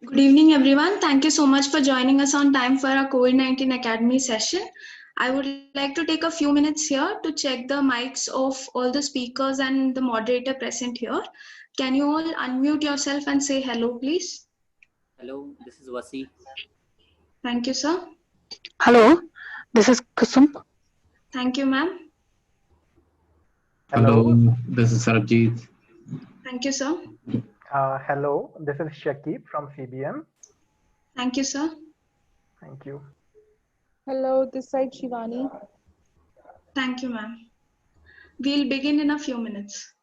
Good evening, everyone. Thank you so much for joining us on time for our COVID-19 Academy session. I would like to take a few minutes here to check the mics of all the speakers and the moderator present here. Can you all unmute yourself and say hello, please? Hello, this is Wasi. Thank you, sir. Hello, this is Kusum. Thank you, ma'am. Hello, Hello. this is Sarabjit. Thank you, sir. Hello, this is Shakib from CBM. Thank you, sir. Thank you. Hello, this side Shivani. Thank you, ma'am. We'll begin in a few minutes.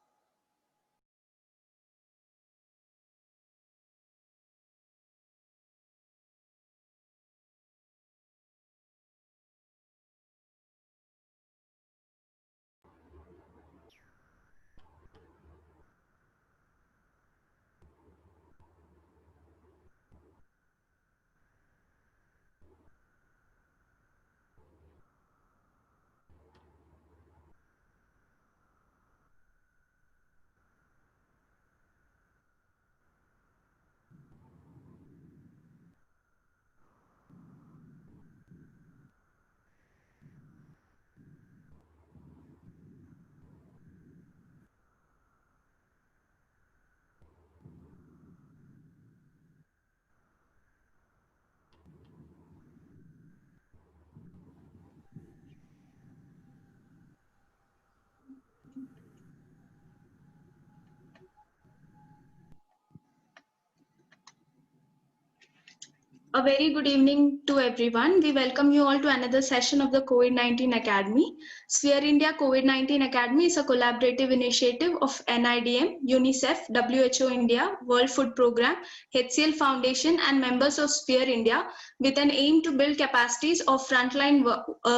A very good evening to everyone. We welcome you all to another session of the COVID-19 Academy. Sphere India COVID-19 Academy is a collaborative initiative of NIDM, UNICEF, WHO India, World Food Programme, HCL Foundation and members of Sphere India with an aim to build capacities of frontline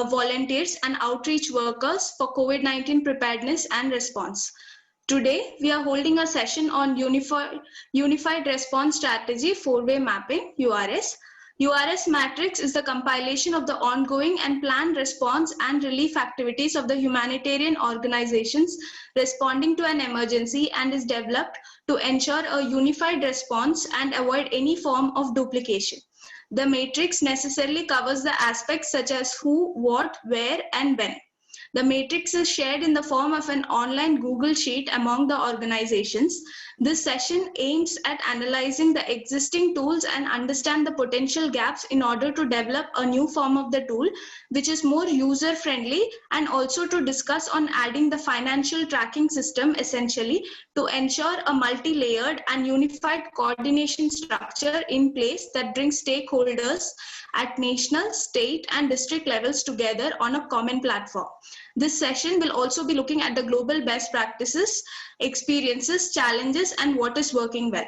volunteers and outreach workers for COVID-19 preparedness and response. Today, we are holding a session on Unified Response Strategy 4-Way Mapping, URS. Urs Metrics is the compilation of the ongoing and planned response and relief activities of the humanitarian organizations responding to an emergency and is developed to ensure a unified response and avoid any form of duplication. The matrix necessarily covers the aspects such as who, what, where, and when. The matrix is shared in the form of an online Google Sheet among the organizations. This session aims at analyzing the existing tools and understand the potential gaps in order to develop a new form of the tool, which is more user-friendly, and also to discuss on adding the financial tracking system essentially to ensure a multi-layered and unified coordination structure in place that brings stakeholders at national, state, and district levels together on a common platform. This session will also be looking at the global best practices, experiences, challenges, and what is working well.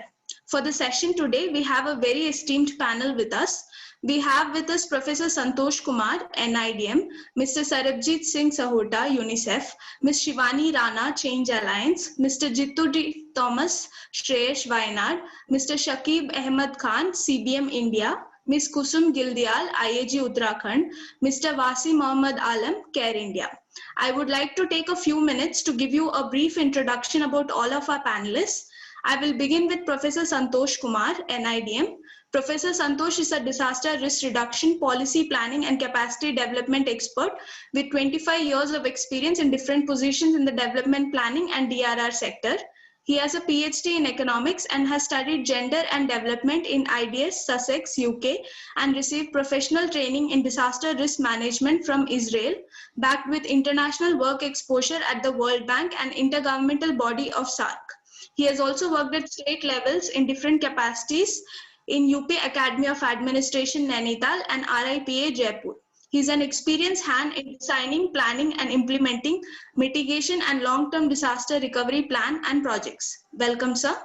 For the session today, we have a very esteemed panel with us. We have with us Professor Santosh Kumar, NIDM, Mr. Sarabjit Singh Sahota, UNICEF, Ms. Shivani Rana, Change Alliance, Mr. Jittu D. Thomas, Shreyesh Wayanad, Mr. Shakib Ahmed Khan, CBM India, Ms. Kusum Gildial, IAG Uttarakhand, Mr. Wasi Mohammad Alam, CARE India. I would like to take a few minutes to give you a brief introduction about all of our panelists. I will begin with Professor Santosh Kumar, NIDM. Professor Santosh is a disaster risk reduction, policy planning and capacity development expert with 25 years of experience in different positions in the development planning and DRR sector. He has a PhD in economics and has studied gender and development in IDS, Sussex, UK, and received professional training in disaster risk management from Israel, backed with international work exposure at the World Bank and intergovernmental body of SARC. He has also worked at state levels in different capacities in UP Academy of Administration, Nainital, and RIPA, Jaipur. He is an experienced hand in designing, planning, and implementing mitigation and long-term disaster recovery plan and projects. Welcome, sir.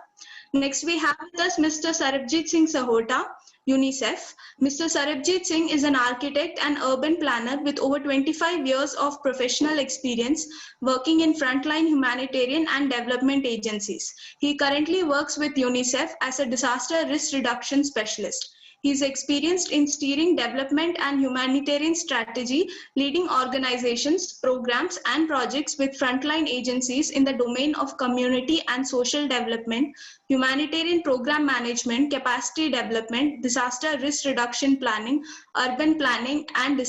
Next, we have with us Mr. Sarabjit Singh Sahota, UNICEF. Mr. Sarabjit Singh is an architect and urban planner with over 25 years of professional experience working in frontline humanitarian and development agencies. He currently works with UNICEF as a disaster risk reduction specialist. He is experienced in steering development and humanitarian strategy, leading organizations, programs, and projects with frontline agencies in the domain of community and social development, humanitarian program management, capacity development, disaster risk reduction planning, urban planning, and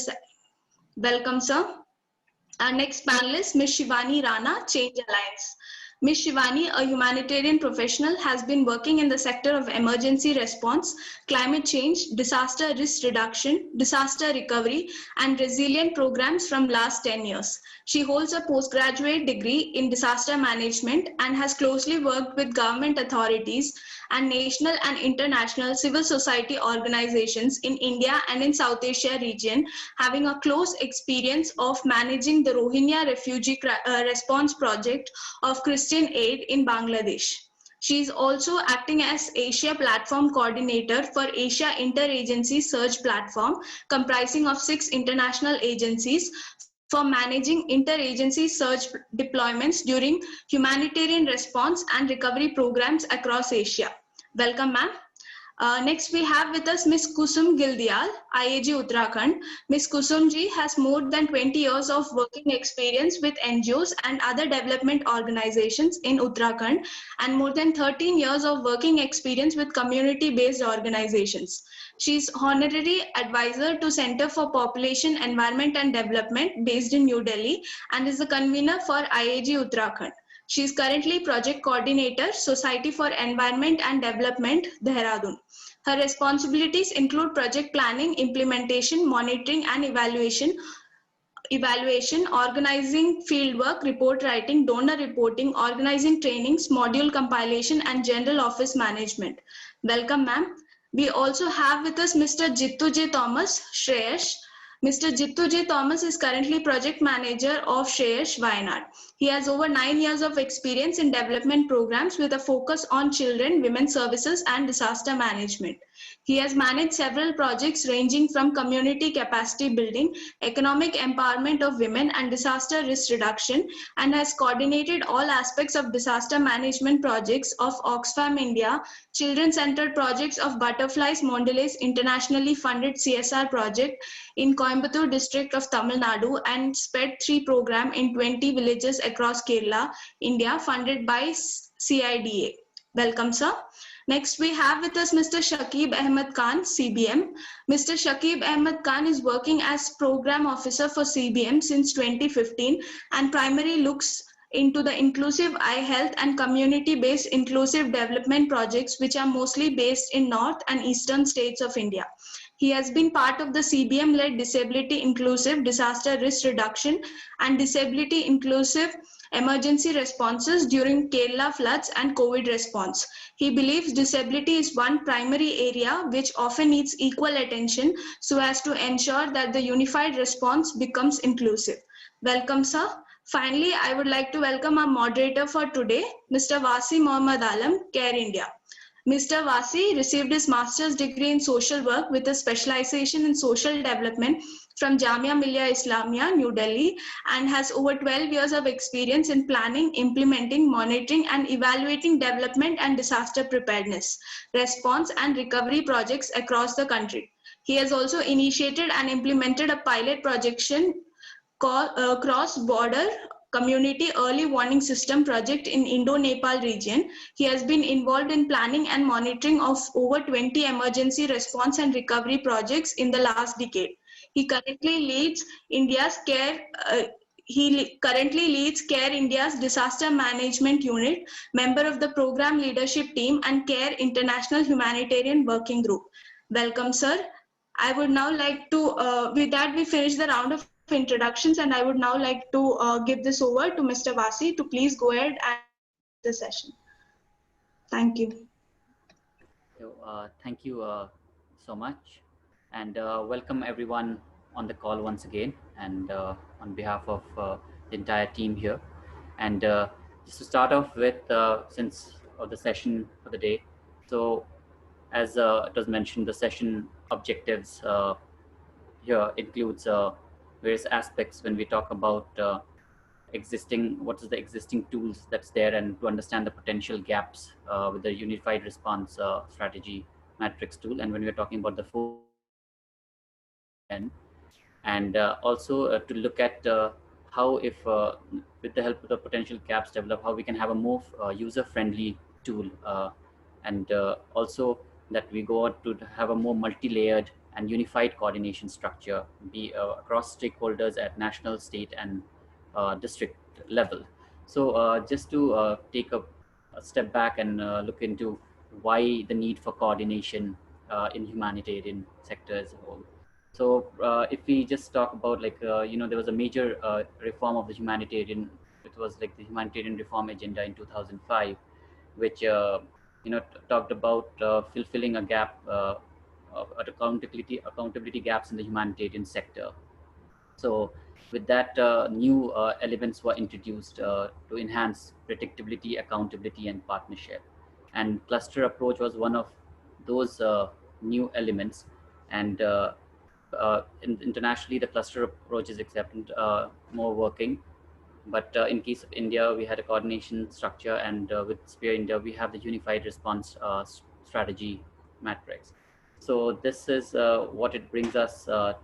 welcome, sir. Our next panelist, Ms. Shivani Rana, Change Alliance. Ms. Shivani, a humanitarian professional, has been working in the sector of emergency response, climate change, disaster risk reduction, disaster recovery, and resilient programs from last 10 years. She holds a postgraduate degree in disaster management and has closely worked with government authorities and national and international civil society organizations in India and in South Asia region, having a close experience of managing the Rohingya refugee response project of Christian Aid in Bangladesh. She is also acting as Asia Platform Coordinator for Asia Interagency Search Platform, comprising of 6 international agencies for managing interagency search deployments during humanitarian response and recovery programs across Asia. Welcome, ma'am. Next, we have with us Ms. Kusum Gildial, IAG Uttarakhand. Ms. Kusum ji has more than 20 years of working experience with NGOs and other development organizations in Uttarakhand and more than 13 years of working experience with community-based organizations. She is Honorary Advisor to Center for Population, Environment and Development based in New Delhi and is the convener for IAG Uttarakhand. She is currently Project Coordinator, Society for Environment and Development, Dehradun. Her responsibilities include project planning, implementation, monitoring and evaluation, organizing fieldwork, report writing, donor reporting, organizing trainings, module compilation and general office management. Welcome, ma'am. We also have with us Mr. Jittu J. Thomas, Shreyash. Mr. Jittu J. Thomas is currently project manager of Shreyash Wayanad. He has over 9 years of experience in development programs with a focus on children, women's services and disaster management. He has managed several projects ranging from community capacity building, economic empowerment of women and disaster risk reduction, and has coordinated all aspects of disaster management projects of Oxfam India, children-centered projects of Butterflies Mondelez internationally funded CSR project in Coimbatore district of Tamil Nadu and SPED 3 program in 20 villages across Kerala, India, funded by CIDA. Welcome, sir. Next, we have with us Mr. Shakib Ahmed Khan, CBM. Mr. Shakib Ahmed Khan is working as Program Officer for CBM since 2015 and primarily looks into the inclusive eye health and community-based inclusive development projects, which are mostly based in North and Eastern states of India. He has been part of the CBM-led Disability Inclusive Disaster Risk Reduction and Disability Inclusive Emergency Responses during Kerala floods and COVID response. He believes disability is one primary area which often needs equal attention so as to ensure that the unified response becomes inclusive. Welcome, sir. Finally, I would like to welcome our moderator for today, Mr. Wasi Mohammad Alam, Care India. Mr. Wasi received his master's degree in social work with a specialization in social development from Jamia Millia Islamia, New Delhi, and has over 12 years of experience in planning, implementing, monitoring, and evaluating development and disaster preparedness, response, and recovery projects across the country. He has also initiated and implemented a pilot projection called cross-border community early warning system project in Indo-Nepal region. He has been involved in planning and monitoring of over 20 emergency response and recovery projects in the last decade. He currently leads India's Care India's Disaster Management Unit, member of the Program Leadership Team and Care International Humanitarian Working Group. Welcome, sir. I would now like to, with that we finish the round of introductions and I would now like to give this over to Mr. Wasi to please go ahead and the session. Thank you. So, thank you so much, and welcome everyone on the call once again, and on behalf of the entire team here. And just to start off with, since the session for the day, so as it was mentioned, the session objectives here includes various aspects when we talk about what is the existing tools that's there, and to understand the potential gaps with the unified response strategy matrix tool, and when we're talking about the 4, and also to look at how, if with the help of the potential gaps develop, how we can have a more user-friendly tool, and also that we go on to have a more multi-layered and unified coordination structure, be across stakeholders at national, state, and district level. So just to take a step back and look into why the need for coordination in humanitarian sector as a whole. So if we just talk about, like, there was a major reform of the humanitarian, it was like the humanitarian reform agenda in 2005, which, talked about fulfilling a gap, of accountability gaps in the humanitarian sector. So with that, new elements were introduced to enhance predictability, accountability, and partnership. And cluster approach was one of those new elements. And internationally, the cluster approach is accepted, more working. But in case of India, we had a coordination structure, and with Spear India, we have the unified response strategy matrix. So this is what it brings us to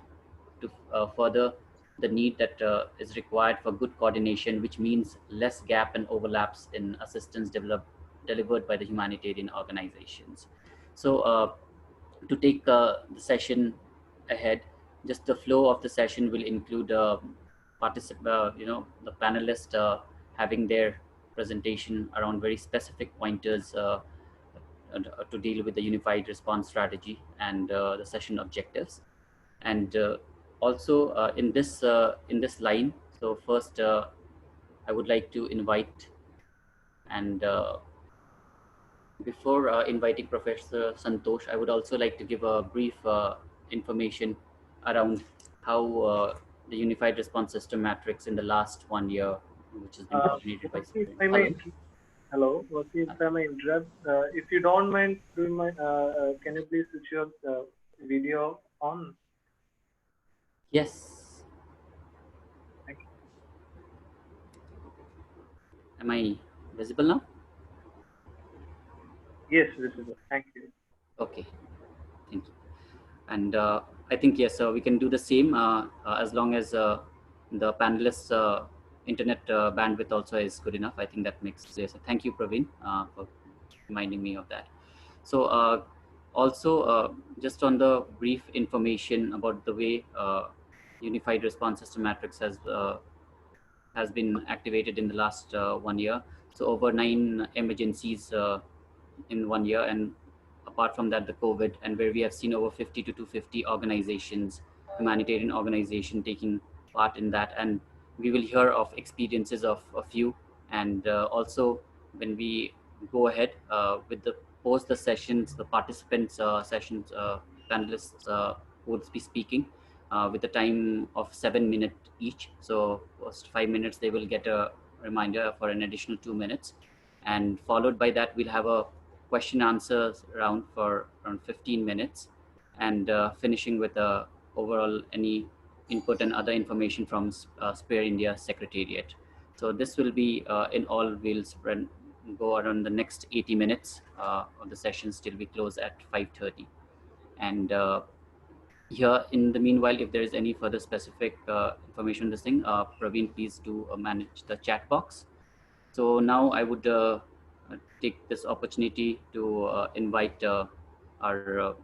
further the need that is required for good coordination, which means less gap and overlaps in assistance delivered by the humanitarian organizations. So to take the session ahead, just the flow of the session will include the panelists having their presentation around very specific pointers to deal with the unified response strategy and the session objectives. And also in this line, so first I would like to invite, and before inviting Professor Santosh, I would also like to give a brief information around how the unified response system matrix in the last 1 year, which has been coordinated by If I may, hello, if I may interrupt, if you don't mind, can you please switch your video on? Yes. Thank you. Am I visible now? Yes, visible. Thank you. Okay, thank you. And I think, yes, we can do the same as long as the panelists' internet bandwidth also is good enough. I think that makes clear. So thank you, Praveen, for reminding me of that. So also, just on the brief information about the way Unified Response System Matrix has been activated in the last 1 year. So over 9 emergencies in 1 year, and apart from that, the COVID, and where we have seen over 50 to 250 organizations, humanitarian organization, taking part in that. And we will hear of experiences of a few. And also, when we go ahead with the post the sessions, the participants sessions, panelists would be speaking with a time of 7 minutes each. So first 5 minutes, they will get a reminder for an additional 2 minutes. And followed by that, we'll have a question answers round for around 15 minutes, and finishing with overall any input and other information from Spear India Secretariat. So this will be in all, we'll go around the next 80 minutes of the sessions till we close at 5:30. And here, in the meanwhile, if there is any further specific information on this thing, Praveen, please do manage the chat box. So now I would take this opportunity to invite our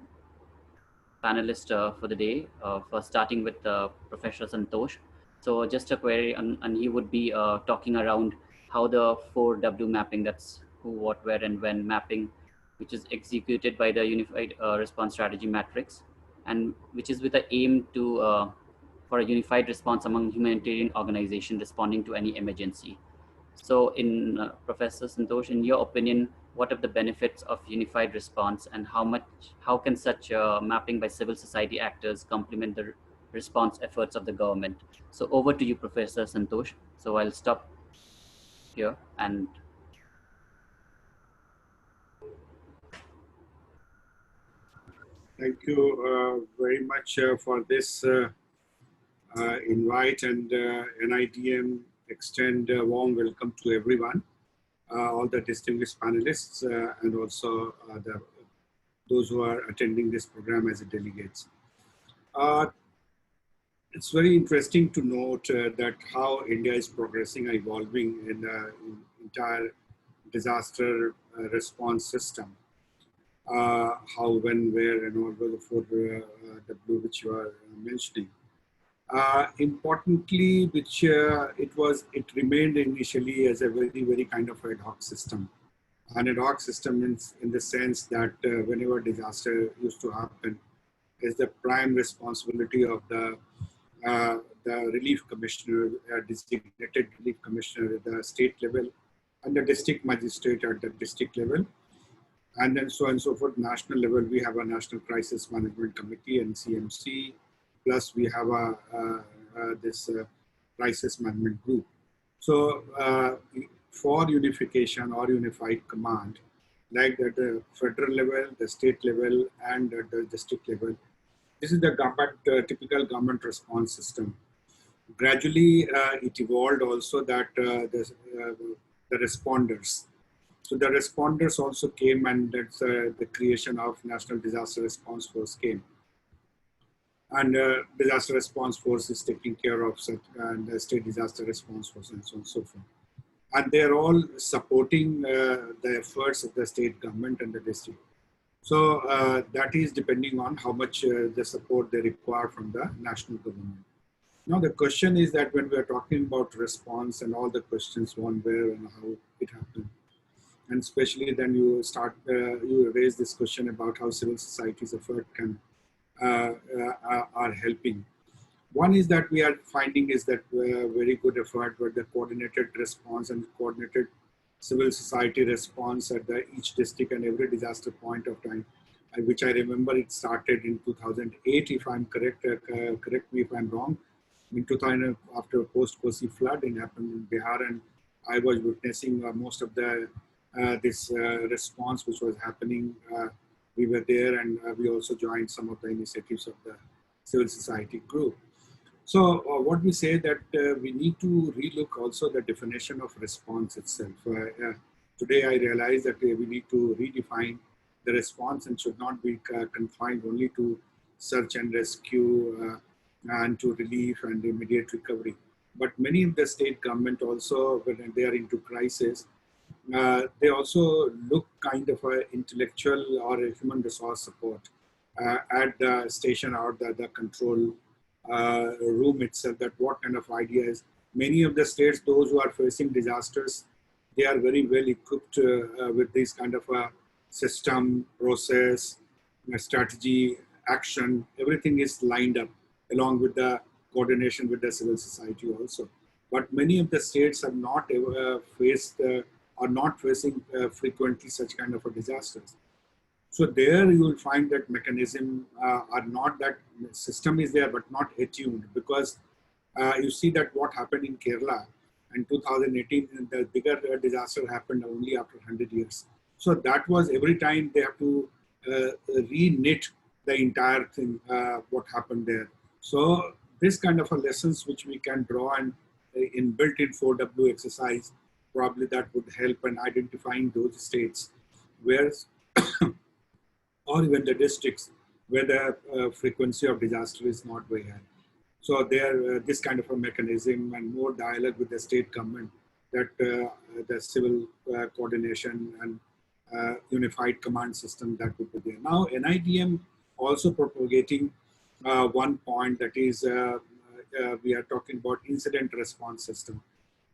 panelist for the day, for starting with Professor Santosh. So just a query, and he would be talking around how the 4W mapping, that's who, what, where, and when mapping, which is executed by the Unified Response Strategy Matrix, and which is with the aim to for a unified response among humanitarian organizations responding to any emergency. So in Professor Santosh, in your opinion, what are the benefits of unified response, and how can such mapping by civil society actors complement the response efforts of the government? So over to you, Professor Santosh. So I'll stop here and thank you very much for this invite, and NIDM extend a warm welcome to everyone, all the distinguished panelists, and also the those who are attending this program as a delegates. It's very interesting to note that how India is progressing and evolving in the entire disaster response system. How, when, where, and all the four W which you are mentioning. Importantly, which it remained initially as a very kind of ad hoc system. An ad hoc system in the sense that whenever disaster used to happen, is the prime responsibility of the relief commissioner, designated relief commissioner at the state level, and the district magistrate at the district level, and then so on and so forth. National level, we have a National Crisis Management Committee and CMC, plus we have this crisis management group. So for unification or unified command, like at the federal level, the state level, and at the district level, this is the typical government response system. Gradually, it evolved also that the responders. So the responders also came, and that's the creation of National Disaster Response Force came. And Disaster Response Force is taking care of the State Disaster Response Force and so on and so forth. And they're all supporting the efforts of the state government and the district. So that is depending on how much the support they require from the national government. Now the question is that when we are talking about response and all the questions, one, where, and how it happened, and especially then you start, you raise this question about how civil society's effort can are helping. One is that we are finding is that very good effort with the coordinated response and coordinated civil society response at each district and every disaster point of time, which I remember it started in 2008, if I'm correct, correct me if I'm wrong. In 2000, after post-Kosi flood, it happened in Bihar, and I was witnessing most of the this response which was happening. We were there, and we also joined some of the initiatives of the civil society group. So what we say that we need to relook also the definition of response itself. Today I realize that we need to redefine the response and should not be confined only to search and rescue and to relief and immediate recovery. But many of the state government also, when they are into crisis, they also look kind of a intellectual or a human resource support at the station or the control room itself, that what kind of ideas. Many of the states, those who are facing disasters, they are very well equipped with this kind of a system, process, strategy, action. Everything is lined up along with the coordination with the civil society also. But many of the states have not ever faced or not facing frequently such kind of a disasters. So there you will find that mechanism are not, that system is there but not attuned, because you see that what happened in Kerala in 2018, the bigger disaster happened only after 100 years. So that was every time they have to re-knit the entire thing, what happened there. So this kind of a lessons which we can draw and inbuilt in 4W exercise, probably that would help in identifying those states where or even the districts where the frequency of disaster is not very high. So there, this kind of a mechanism and more dialogue with the state government, that the civil coordination and unified command system, that would be there. Now, NIDM also propagating one point, that is, we are talking about incident response system.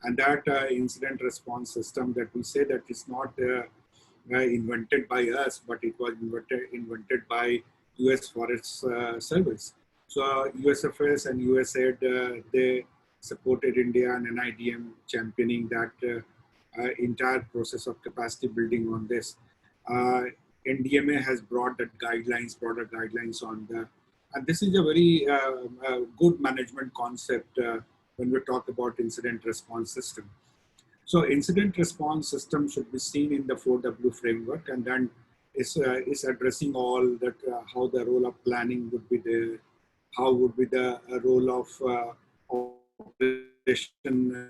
And that incident response system, that we say that is not invented by us, but it was invented by US Forest Service. So USFS and USAID, they supported India and NIDM championing that entire process of capacity building on this. NDMA has brought that guidelines, broader guidelines on the, and this is a very good management concept when we talk about incident response system. So incident response system should be seen in the 4W framework, and then is addressing all that, how the role of planning would be there, how would be the role of operation,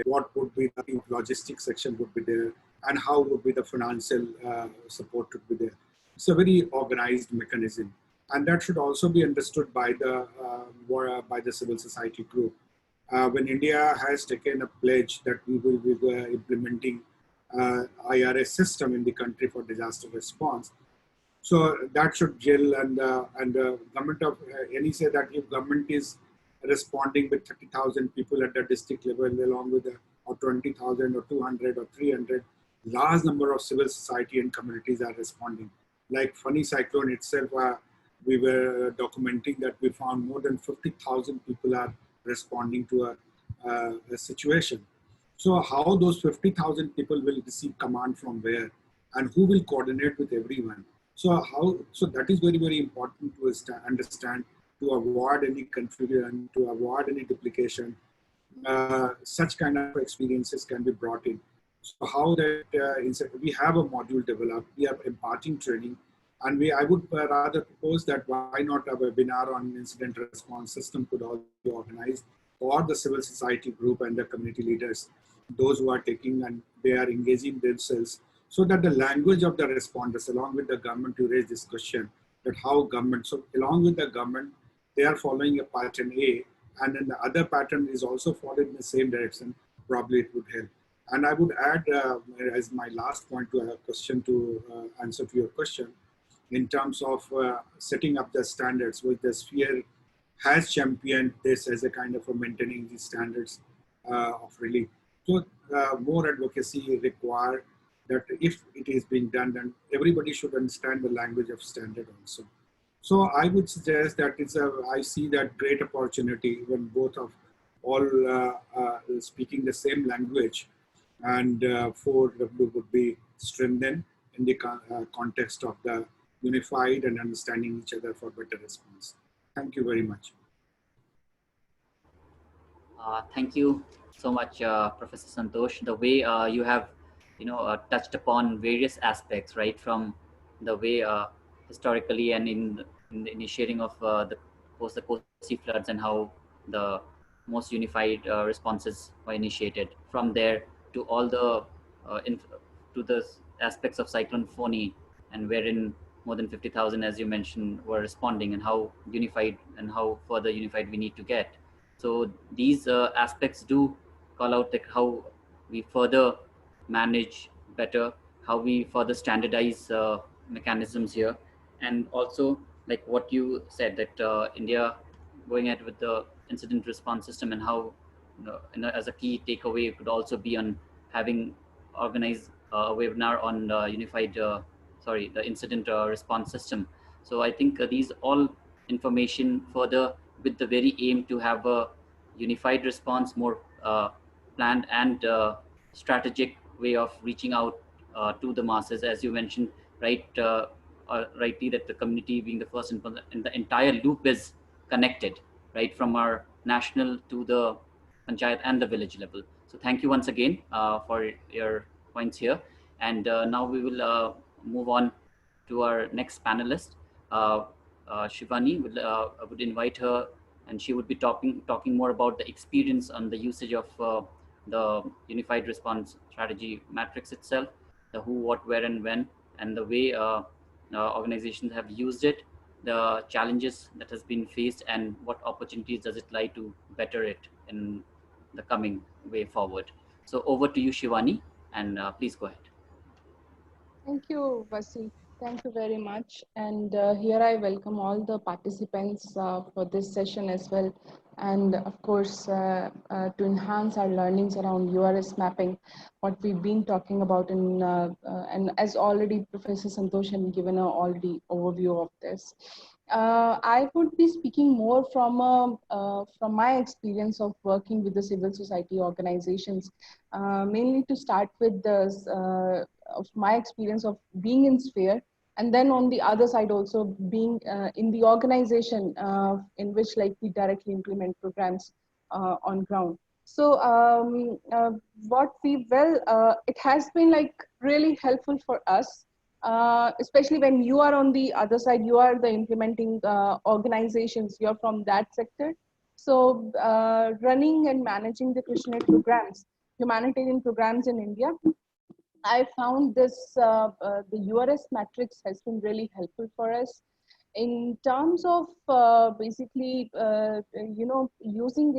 what would be the logistics section would be there, and how would be the financial support would be there. It's a very organized mechanism, and that should also be understood by the civil society group. When India has taken a pledge that we will be implementing IRS system in the country for disaster response, so that should gel, and the government of any say that if government is responding with 30,000 people at the district level, along with or 20,000 or 200 or 300, large number of civil society and communities are responding. Like Funny Cyclone itself, we were documenting that we found more than 50,000 people are responding to a situation. So how those 50,000 people will receive command from where, and who will coordinate with everyone? So that is very, very important to understand, to avoid any confusion, to avoid any duplication. Such kind of experiences can be brought in. So how that we have a module developed, we have imparting training, and I would rather propose that why not a webinar on incident response system could also be organized for the civil society group and the community leaders, those who are taking and they are engaging themselves, so that the language of the responders along with the government to raise this question, that how government, so along with the government, they are following a pattern A, and then the other pattern is also followed in the same direction, probably it would help. And I would add as my last point to a question to answer to your question, in terms of setting up the standards, which the sphere has championed this as a kind of a maintaining the standards of relief. So more advocacy required, that if it is being done, then everybody should understand the language of standard also. So I would suggest that I see that great opportunity when both of all speaking the same language, and 4W would be strengthened in the context of the unified and understanding each other for better response. Thank you very much. Thank you so much, Professor Santosh. The way you have, touched upon various aspects, right, from the way historically and in the initiating of the Kosi floods, and how the most unified responses were initiated. From there to all the to the aspects of Cyclone Phony, and wherein more than 50,000, as you mentioned, were responding, and how unified and how further unified we need to get. So these aspects do call out like how we further manage better, how we further standardize mechanisms here, and also like what you said, that India going ahead with the incident response system, and how as a key takeaway could also be on having organized a webinar on the incident response system. So I think these all information further with the very aim to have a unified response, more planned and strategic way of reaching out to the masses, as you mentioned, right? Rightly, that the community being the first in the entire loop is connected, right, from our national to the panchayat and the village level. So thank you once again for your points here. And now we will move on to our next panelist. Shivani, I would invite her, and she would be talking more about the experience on the usage of the unified response strategy matrix itself, the who, what, where, and when, and the way organizations have used it, the challenges that has been faced, and what opportunities does it lie to better it in the coming way forward. So over to you, Shivani, and please go ahead. Thank you, Vasi. Thank you very much. And here I welcome all the participants for this session as well. And of course, to enhance our learnings around URS mapping, what we've been talking about and as already Professor Santosh has given an already overview of this. I would be speaking more from my experience of working with the civil society organizations, mainly to start with of my experience of being in sphere, and then on the other side also being in the organization in which like we directly implement programs on ground. So it has been like really helpful for us, especially when you are on the other side, you are the implementing organizations, you're from that sector. So running and managing the Krishna programs, humanitarian programs in India, I found the URS matrix has been really helpful for us in terms of using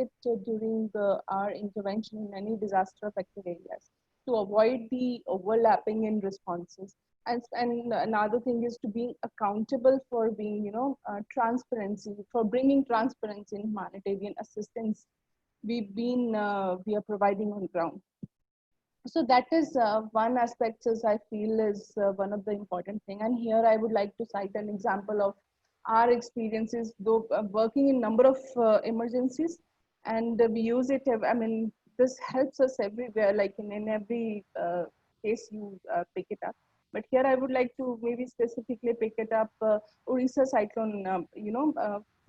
it during our intervention in any disaster affected areas to avoid the overlapping in responses. And another thing is to be accountable for being, transparency, for bringing transparency in humanitarian assistance we are providing on ground. So that is one aspect as I feel is one of the important thing. And here I would like to cite an example of our experiences, though working in number of emergencies, and we use it. I mean, this helps us everywhere, like in every case you pick it up. But here I would like to maybe specifically pick it up Orissa cyclone,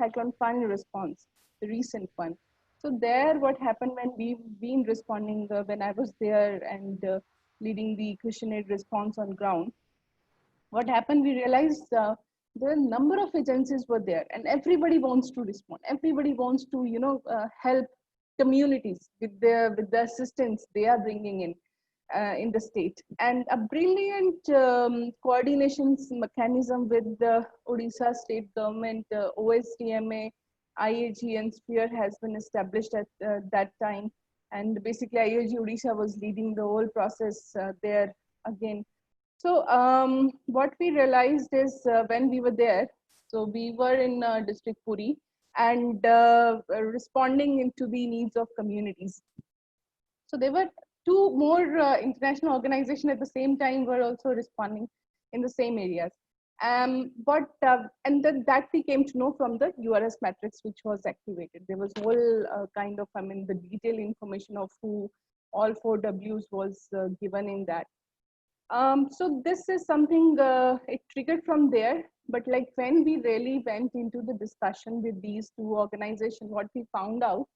cyclone fund response, the recent one. So there, what happened when we've been responding, when I was there and leading the Christian aid response on ground, what happened, we realized the number of agencies were there and everybody wants to respond. Everybody wants to, help communities with the assistance they are bringing in the state. And a brilliant coordination mechanism with the Odisha state government, OSDMA, IAG and Sphere has been established at that time. And basically IAG Odisha was leading the whole process there again. So what we realized is when we were there, so we were in district Puri and responding into the needs of communities. So there were two more international organizations at the same time were also responding in the same areas. And then that we came to know from the URS matrix, which was activated. There was whole the detailed information of who all 4 Ws was given in that. So this is something it triggered from there, but like when we really went into the discussion with these two organizations, what we found out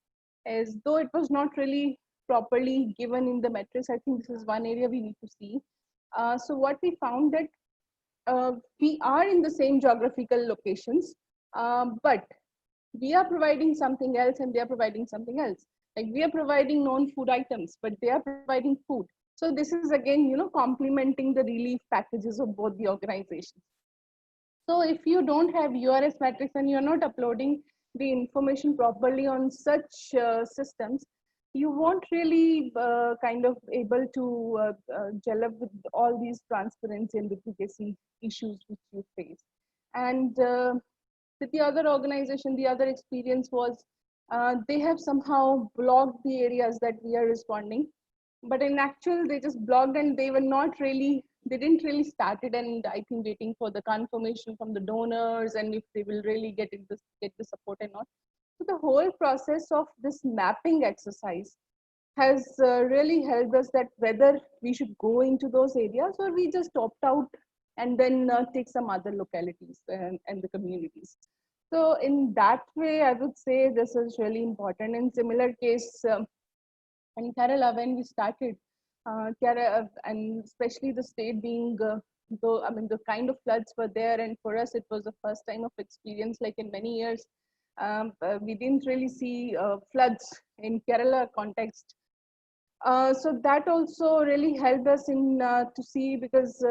is, though it was not really properly given in the metrics, I think this is one area we need to see. So what we found that we are in the same geographical locations, but we are providing something else and they are providing something else. Like we are providing non-food items, but they are providing food. So this is again, complementing the relief packages of both the organizations. So if you don't have URS matrix and you're not uploading the information properly on such systems, you won't really able to gel up with all these transparency and duplicacy issues which you face. And with the other organization, the other experience was they have somehow blocked the areas that we are responding. But in actual, they just blocked and they didn't really started, and I think waiting for the confirmation from the donors and if they will really get the support or not. So the whole process of this mapping exercise has really helped us that whether we should go into those areas or we just opt out and then take some other localities and the communities. So in that way, I would say this is really important. In similar case, in Kerala, when we started, Kerala, and especially the state being, the kind of floods were there, and for us, it was the first time of experience, like in many years, we didn't really see floods in Kerala context. So that also really helped us in to see, because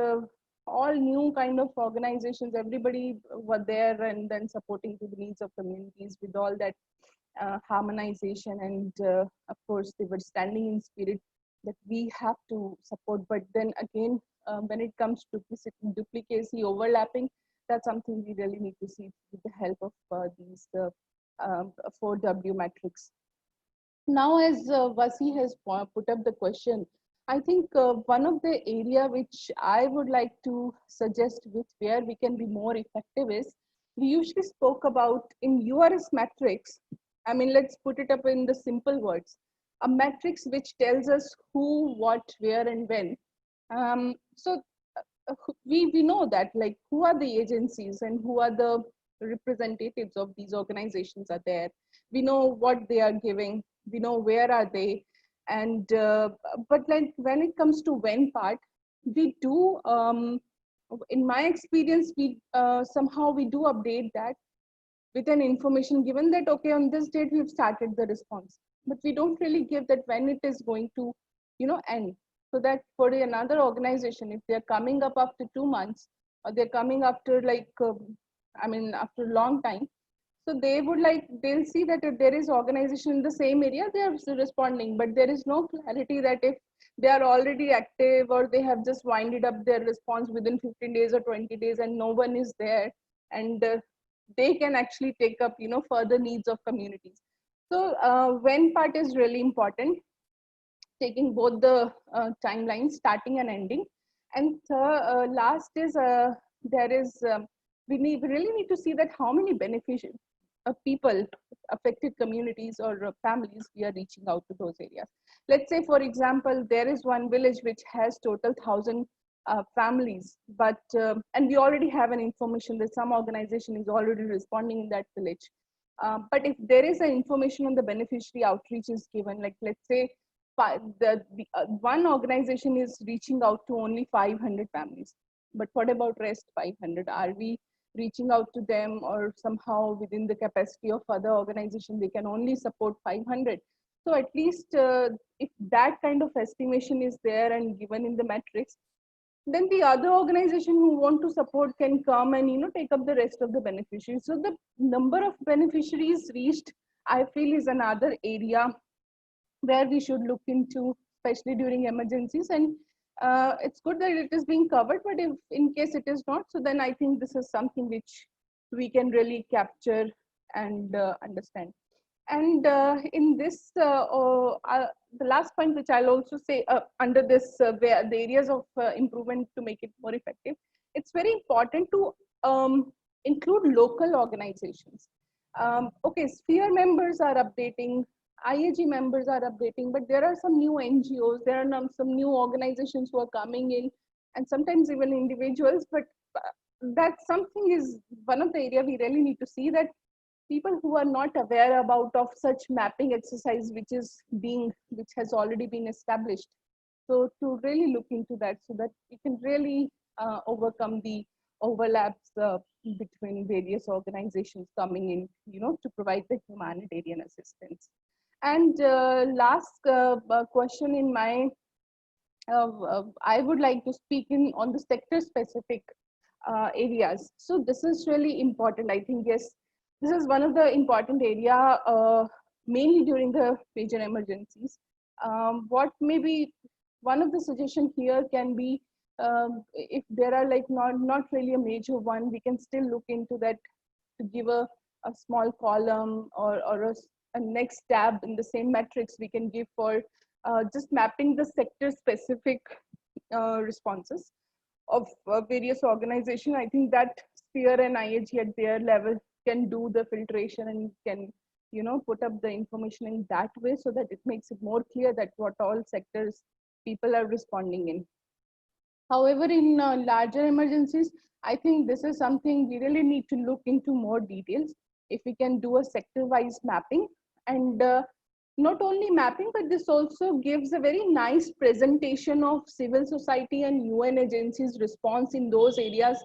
all new kind of organizations, everybody were there and then supporting to the needs of communities with all that harmonization, and of course they were standing in spirit that we have to support. But then again, when it comes to duplicacy, overlapping, that's something we really need to see with the help of these 4W matrix. Now, as Vasi has put up the question, I think one of the area which I would like to suggest with where we can be more effective is, we usually spoke about in URS matrix. I mean, let's put it up in the simple words, a matrix which tells us who, what, where, and when. So we know that, like, who are the agencies and who are the representatives of these organizations are there. We know what they are giving. We know where are they. And but like when it comes to when part, we do, in my experience, we somehow we do update that with an information given that, okay, on this date we've started the response, but we don't really give that when it is going to, end. so that for another organization, if they're coming up after 2 months, or they're coming after like, after a long time, so they would they'll see that if there is organization in the same area, they are responding, but there is no clarity that if they are already active or they have just winded up their response within 15 days or 20 days and no one is there, and they can actually take up, further needs of communities. So when part is really important, taking both the timelines, starting and ending. And last is there is we really need to see that how many beneficial people, affected communities or families we are reaching out to those areas. Let's say, for example, there is one village which has total 1,000 families, but and we already have an information that some organization is already responding in that village. But if there is an information on the beneficiary outreach is given, like let's say one organization is reaching out to only 500 families, but what about rest 500? Are we reaching out to them, or somehow within the capacity of other organizations they can only support 500? So at least if that kind of estimation is there and given in the metrics, then the other organization who want to support can come and take up the rest of the beneficiaries. So the number of beneficiaries reached, I feel, is another area where we should look into, especially during emergencies. And it's good that it is being covered, but if in case it is not, so then I think this is something which we can really capture and understand. And in this, the last point which I'll also say under this, where the areas of improvement to make it more effective, it's very important to include local organizations. Okay, Sphere members are updating, IAG members are updating, but there are some new NGOs, there are some new organizations who are coming in, and sometimes even individuals, but that's something is one of the area we really need to see, that people who are not aware about of such mapping exercise which has already been established. So to really look into that, so that we can really overcome the overlaps between various organizations coming in, to provide the humanitarian assistance. And last question in my, I would like to speak on the sector specific areas. So this is really important. I think, yes, this is one of the important area, mainly during the major emergencies. What maybe one of the suggestion here can be, if there are like not really a major one, we can still look into that to give a small column or a next tab in the same metrics we can give for just mapping the sector specific responses of various organizations. I think that Sphere and IAG at their level can do the filtration and can put up the information in that way, so that it makes it more clear that what all sectors people are responding in. However, in larger emergencies, I think this is something we really need to look into more details. If we can do a sector-wise mapping, and not only mapping, but this also gives a very nice presentation of civil society and UN agencies' response in those areas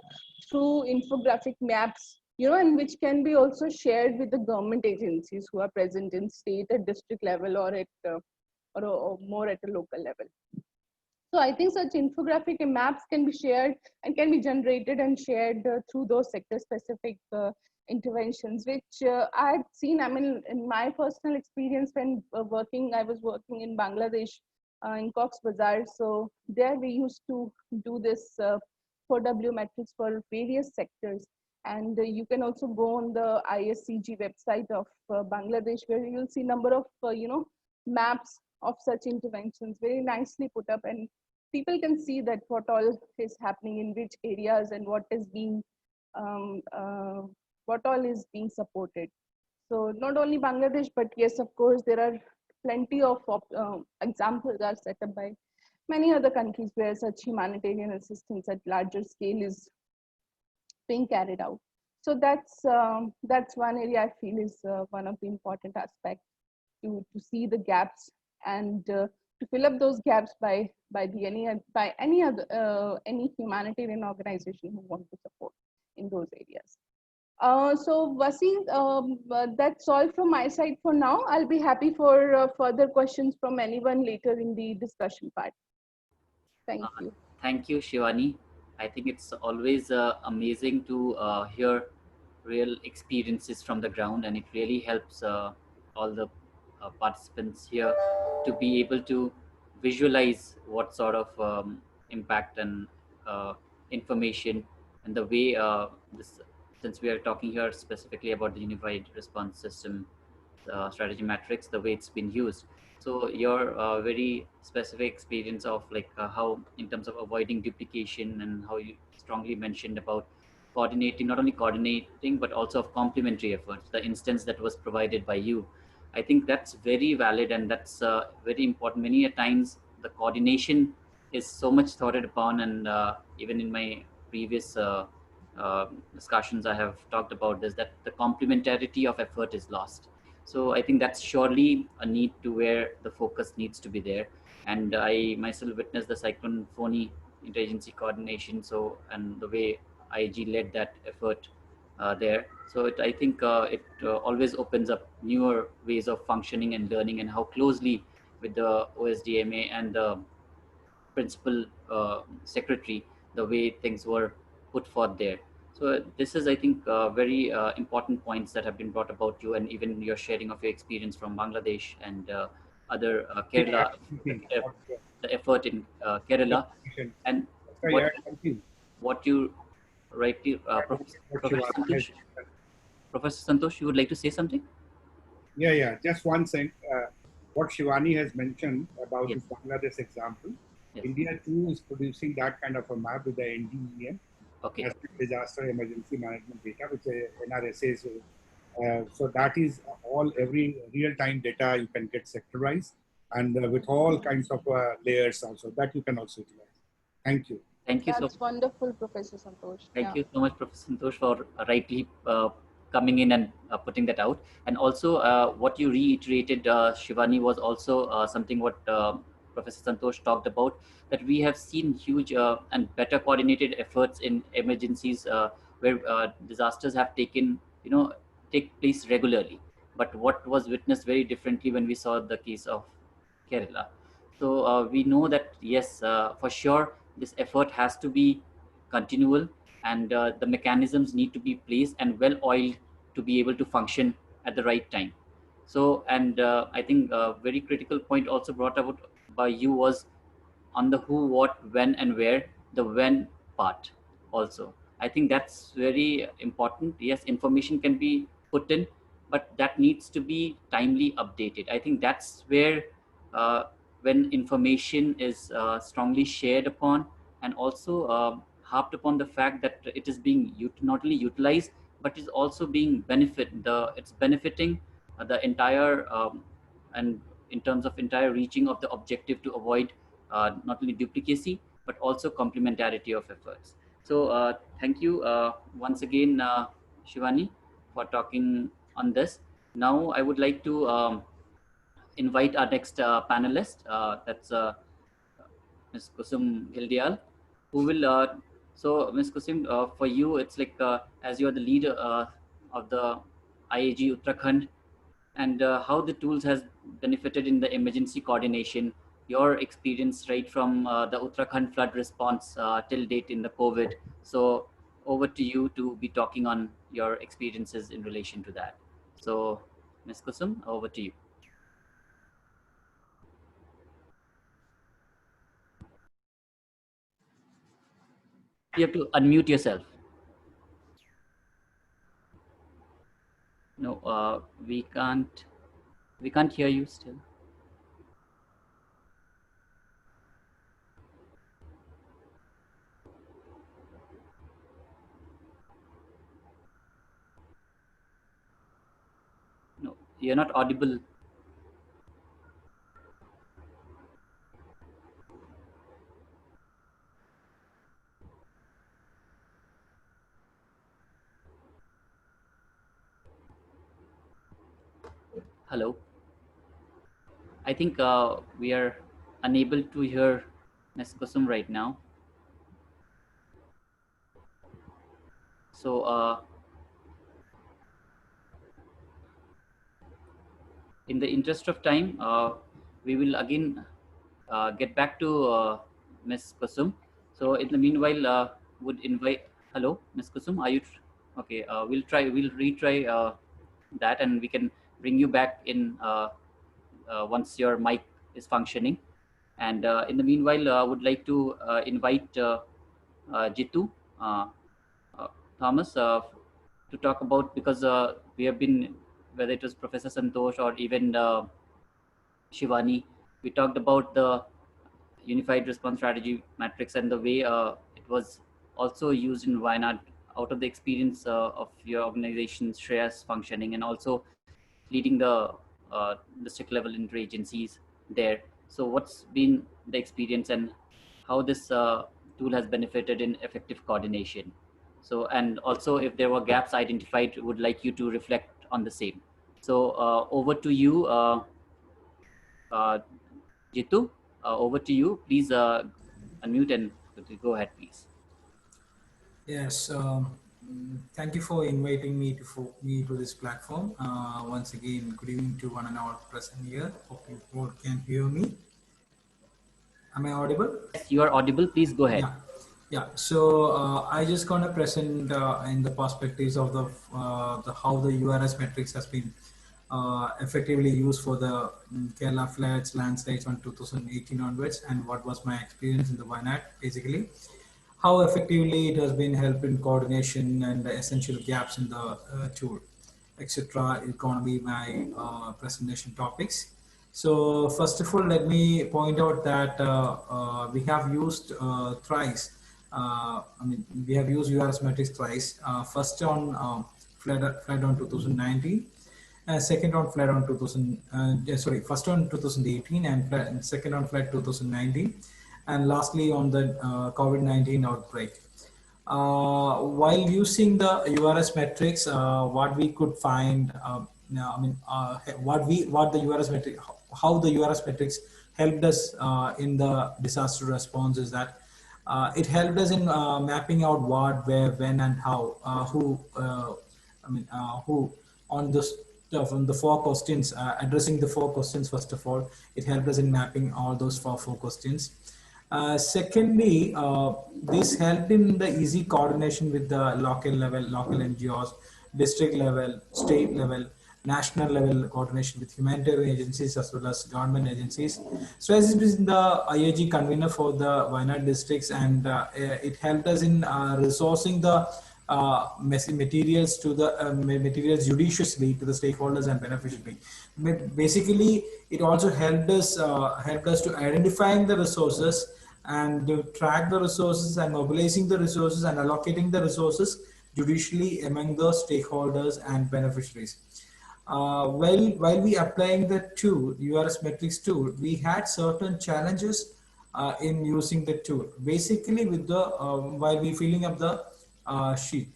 through infographic maps, and which can be also shared with the government agencies who are present in state and district level, or at or more at a local level. So I think such infographic maps can be shared and can be generated and shared through those sector specific interventions, which I had seen. I mean, in my personal experience when I was working in Bangladesh in Cox's Bazar. So there we used to do this 4W metrics for various sectors. And you can also go on the ISCG website of Bangladesh, where you'll see number of maps of such interventions very nicely put up, and people can see that what all is happening in which areas and what is being what all is being supported. So not only Bangladesh, but yes, of course, there are plenty of examples are set up by many other countries where such humanitarian assistance at larger scale is being carried out. So that's one area I feel is one of the important aspects to see the gaps and to fill up those gaps by any humanitarian organization who want to support in those areas. So Vasi, that's all from my side for now. I'll be happy for further questions from anyone later in the discussion part. Thank you. Thank you, Shivani. I think it's always amazing to hear real experiences from the ground, and it really helps all the participants here to be able to visualize what sort of impact and information and the way this, since we are talking here specifically about the unified response system strategy matrix, the way it's been used. So your very specific experience of like how in terms of avoiding duplication and how you strongly mentioned about coordinating, not only coordinating, but also of complementary efforts, the instance that was provided by you. I think that's very valid and that's very important. Many a times the coordination is so much thought upon, and even in my previous discussions I have talked about this, that the complementarity of effort is lost. So I think that's surely a need to where the focus needs to be there. And I myself witnessed the cyclone phony interagency coordination. So, and the way IG led that effort there. So I think it always opens up newer ways of functioning and learning, and how closely with the OSDMA and the principal secretary, the way things were put forth there. So this is, I think, very important points that have been brought about you, and even your sharing of your experience from Bangladesh and other Kerala, the effort in Kerala, and what you rightly, Professor Santosh, Professor Santosh, you would like to say something? Yeah. Just one thing. What Shivani has mentioned about Yes. this Bangladesh example, Yes. India too is producing that kind of a map with the NDEM, Okay. National Disaster Emergency Management Data, which NRSA is. So that is all, every real-time data you can get sectorized, and with all kinds of layers also that you can also utilize. Thank you. Thank you so much. That's wonderful, Professor Santosh. Thank you so much, Professor Santosh, for rightly coming in and putting that out. And also, what you reiterated, Shivani, was also something what Professor Santosh talked about, that we have seen huge and better coordinated efforts in emergencies where disasters have taken, take place regularly. But what was witnessed very differently when we saw the case of Kerala. So we know that, yes, for sure, this effort has to be continual, and the mechanisms need to be placed and well oiled to be able to function at the right time. So, and I think a very critical point also brought about by you was on the who, what, when, and where, the when part also. I think that's very important. Yes, information can be put in, but that needs to be timely updated. I think that's where uh, when information is strongly shared upon, and also harped upon the fact that it is being not only utilized, but is also being it's benefiting the entire and in terms of entire reaching of the objective to avoid not only duplicacy, but also complementarity of efforts. So thank you once again, Shivani, for talking on this. Now I would like to invite our next panelist, that's Ms. Kusum Hildial, who will, so Ms. Kusum, for you, it's like, as you are the leader of the IAG Uttarakhand, and how the tools has benefited in the emergency coordination, your experience right from the Uttarakhand flood response till date in the COVID. So over to you to be talking on your experiences in relation to that. So Ms. Kusum, over to you. You have to unmute yourself. No, we can't hear you still. No, you're not audible. Hello. I think we are unable to hear Ms. Kusum right now. So in the interest of time, we will again get back to Ms. Kusum. So in the meanwhile, would invite. Hello, Ms. Kusum, are you? Okay, we'll retry that, and we can bring you back in once your mic is functioning. And in the meanwhile, I would like to invite Jitu Thomas to talk about, because we have been, whether it was Professor Santosh or even Shivani, we talked about the unified response strategy matrix and the way it was also used in Wayanad out of the experience of your organization's Shreyas functioning, and also leading the district level interagencies there. So what's been the experience and how this tool has benefited in effective coordination? So, and also if there were gaps identified, would like you to reflect on the same. So over to you, Jitu, over to you. Please unmute and go ahead, please. Yes, thank you for inviting me to this platform. Once again, good evening to one and all present here. Hope you all can hear me. Am I audible? Yes, you are audible. Please go ahead. Yeah. So I just gonna present in the perspectives of the how the URS metrics has been effectively used for the Kerala floods, landslides on 2018 onwards, and what was my experience in the Wayanad, basically. How effectively it has been helped in coordination and the essential gaps in the tool, etc. Is going to be my presentation topics. So first of all, let me point out that we have used thrice. We have used URS metrics thrice. First on flood on 2019. Second on flood on 2000, first on 2018 and second on flood 2019, and lastly on the COVID-19 outbreak. While using the URS metrics, what we could find, what the URS metric, how the URS metrics helped us in the disaster response is that it helped us in mapping out what, where, when, and how, who on this from the four questions, addressing the four questions. First of all, it helped us in mapping all those four questions. Secondly, this helped in the easy coordination with the local level, local NGOs, district level, state level, national level coordination with humanitarian agencies as well as government agencies. So as it is the IAG convener for the Wayanad districts, and it helped us in resourcing the materials to the materials judiciously to the stakeholders and beneficiaries. Basically, it also helped us to identifying the resources and to track the resources and mobilizing the resources and allocating the resources judicially among the stakeholders and beneficiaries. While we applying the tool, URS metrics tool, we had certain challenges in using the tool. Basically, with the while we filling up the sheet,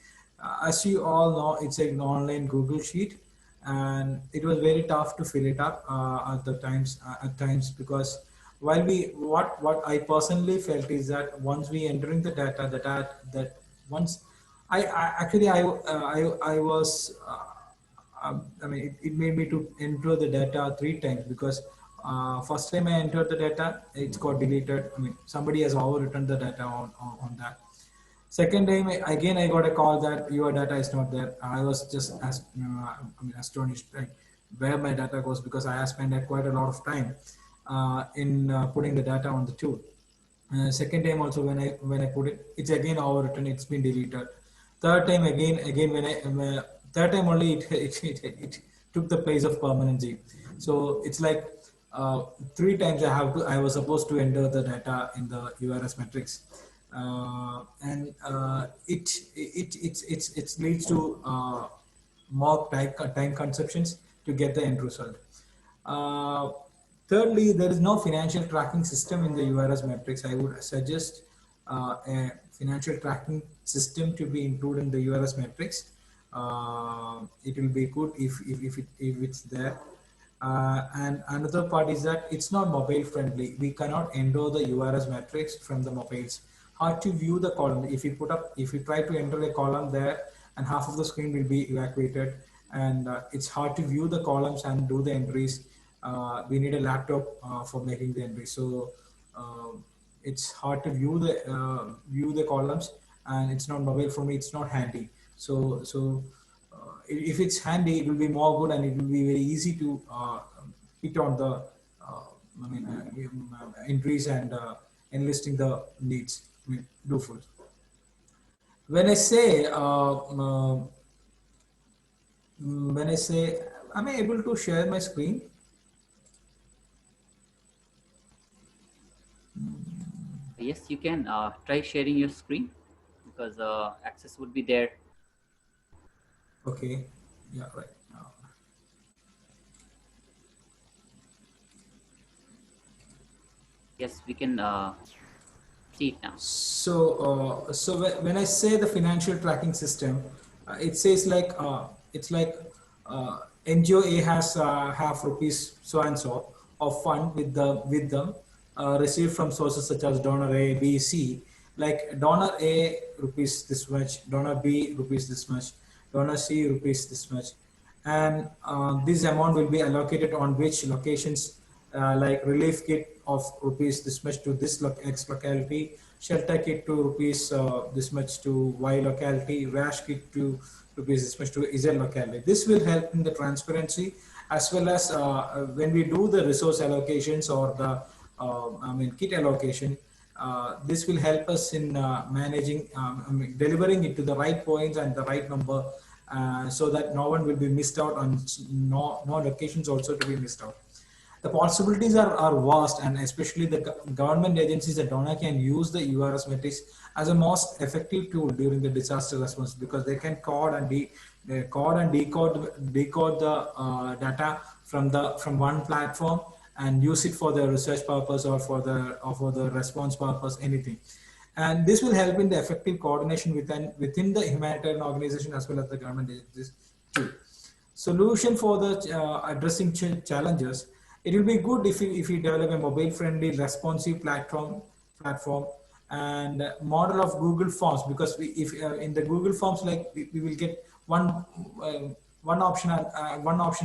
as you all know, it's an online Google sheet, and it was very tough to fill it up at times, because while what I personally felt is that once we entering the data, that once I actually I was. It made me to enter the data 3 times, because first time I entered the data, it's got deleted. Somebody has overwritten the data on that. Second time, again, I got a call that your data is not there. I was just astonished, like, where my data goes, because I have spent quite a lot of time in putting the data on the tool. Second time also, when I put it, it's again overwritten. It's been deleted. Third time again when third time only it took the place of permanency. So it's like 3 times I was supposed to enter the data in the URS metrics, and it leads to more time consumptions to get the end result. Thirdly, there is no financial tracking system in the URS metrics. I would suggest a financial tracking system to be included in the URS metrics. It will be good if it's there. And another part is that it's not mobile friendly. We cannot enter the URS metrics from the mobiles. Hard to view the column. If you try to enter a column there, and half of the screen will be evacuated, and it's hard to view the columns and do the entries. We need a laptop for making the entries. So it's hard to view the columns, and it's not mobile friendly, it's not handy. If it's handy, it will be more good, and it will be very easy to hit on the entries and enlisting the needs. Dooful. When I say when I say, am I able to share my screen? Yes, you can try sharing your screen, because access would be there. Okay. Yeah, right. Yes, we can see it now. So when I say the financial tracking system, it says like it's like NGO A has half rupees so and so of fund with them received from sources such as donor A, B, C. Like donor A rupees this much, donor B rupees this much, donor C rupees this much, and this amount will be allocated on which locations, like relief kit of rupees this much to this X locality, shelter kit to rupees this much to Y locality, rash kit to rupees this much to Z locality. This will help in the transparency, as well as when we do the resource allocations or the kit allocation. This will help us in managing, delivering it to the right points and the right number, so that no one will be missed out on, no locations also to be missed out. The possibilities are vast, and especially the government agencies at donor can use the Urs Metrics as a most effective tool during the disaster response, because they can code and decode the data from one platform and use it for the research purpose or for the response purpose, anything. And this will help in the effective coordination within the humanitarian organization as well as the government agencies too. Solution for the addressing challenges: it will be good if you develop a mobile friendly responsive platform and model of Google Forms, because if in the Google Forms, like we will get uh, one option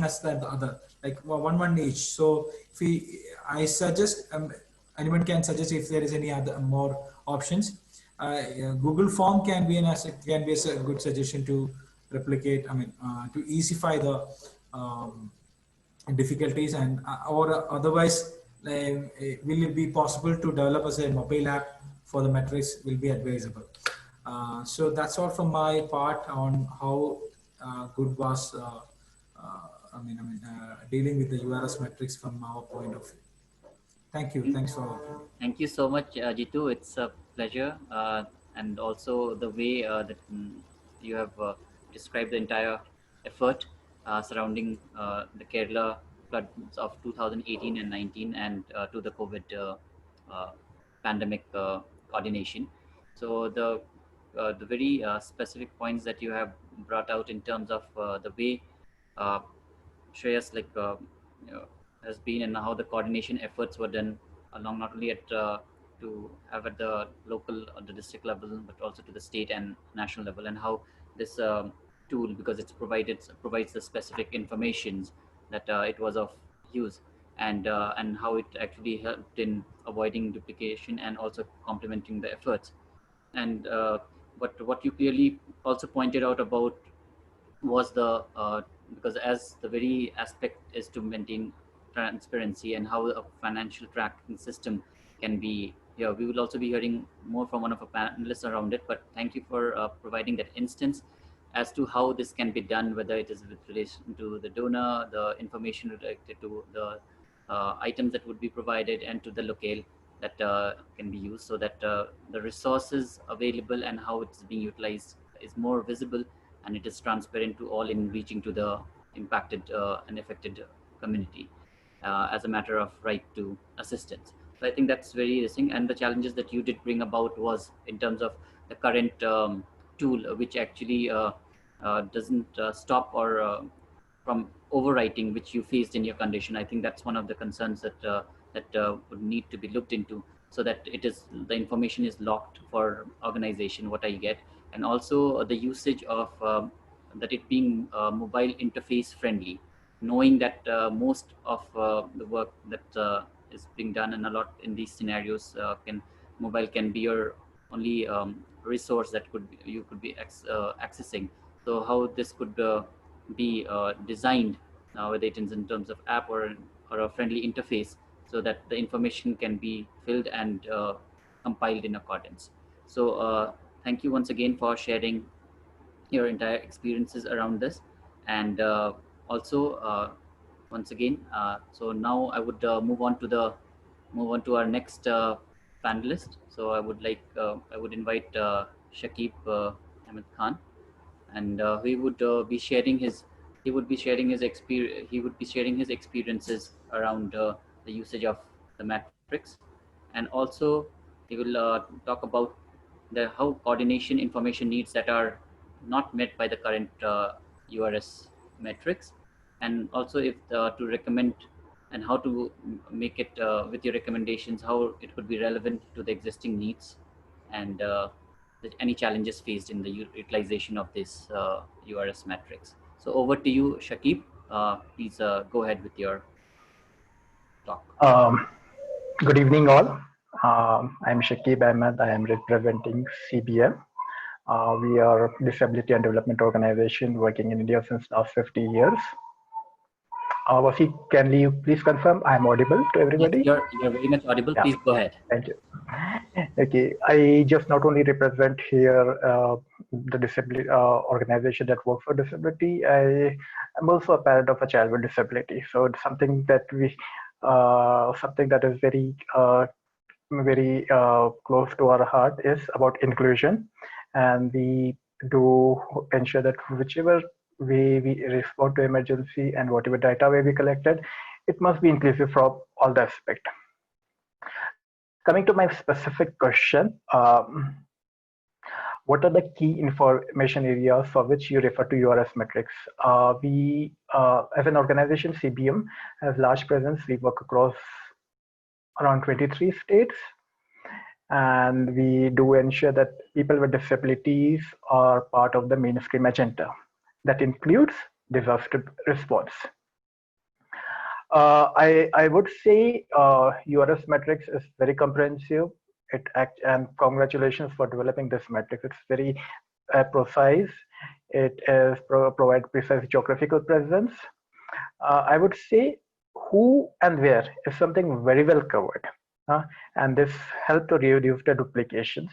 as the other, like one each. So if I suggest, anyone can suggest if there is any other more options. Google Form can be a good suggestion to replicate, to easify the difficulties, and or otherwise, will it be possible to develop as a mobile app for the metrics will be advisable. So that's all from my part on how good was dealing with the URS metrics from our point of view. Thank you. Thanks for. Thank you so much, Jitu. It's a pleasure, and also the way that you have described the entire effort surrounding the Kerala floods of 2018 and 19, and to the COVID pandemic coordination. So the very specific points that you have brought out in terms of the way uh, Shreyas you know, has been, and how the coordination efforts were done along, not only at to have at the local or the district level, but also to the state and national level, and how this tool, because it's provides the specific informations that it was of use, and how it actually helped in avoiding duplication and also complementing the efforts. And what you clearly also pointed out about was the because as the very aspect is to maintain transparency, and how a financial tracking system can be here. We will also be hearing more from one of our panelists around it, but thank you for providing that instance as to how this can be done, whether it is with relation to the donor, the information related to the items that would be provided, and to the locale that can be used, so that the resources available and how it's being utilized is more visible, and it is transparent to all in reaching to the impacted and affected community as a matter of right to assistance. So I think that's very interesting. And the challenges that you did bring about was in terms of the current tool, which actually doesn't stop or from overwriting, which you faced in your condition. I think that's one of the concerns that would need to be looked into, so that it is the information is locked for organization, what I get, and also the usage of that it being mobile interface friendly, knowing that most of the work that is being done, and a lot in these scenarios can mobile can be your only resource that you could be accessing. So how this could be designed, whether it is in terms of app or a friendly interface, so that the information can be filled and compiled in accordance. So thank you once again for sharing your entire experiences around this. And also once again, so now I would move on to our next panelist. So I would invite Shakib Ahmed Khan, and he would be sharing his experiences around the usage of the matrix. And also he will talk about how coordination information needs that are not met by the current URS metrics, and also if to recommend and how to make it with your recommendations, how it could be relevant to the existing needs, and any challenges faced in the utilization of this URS metrics. So over to you, Shakib. Please go ahead with your talk. Good evening, all. I'm Shakib Ahmed. I am representing CBM. We are a disability and development organization working in India since last 50 years. Wasi, can you please confirm I'm audible to everybody? Yes, you're very much audible. Yeah. Please go ahead. Thank you. Okay, I just not only represent here the disability organization that works for disability. I am also a parent of a child with disability. So it's something that something that is very close to our heart is about inclusion, and we do ensure that whichever way we respond to emergency and whatever data we collected, it must be inclusive from all the aspects. Coming to my specific question, what are the key information areas for which you refer to URS metrics? We, as an organization, CBM, has large presence. We work across around 23 states, and we do ensure that people with disabilities are part of the mainstream agenda. That includes disaster response. I would say URS metrics is very comprehensive. And congratulations for developing this metric. It's very precise. It is provide precise geographical presence. I would say who and where is something very well covered. And this helped to reduce the duplications,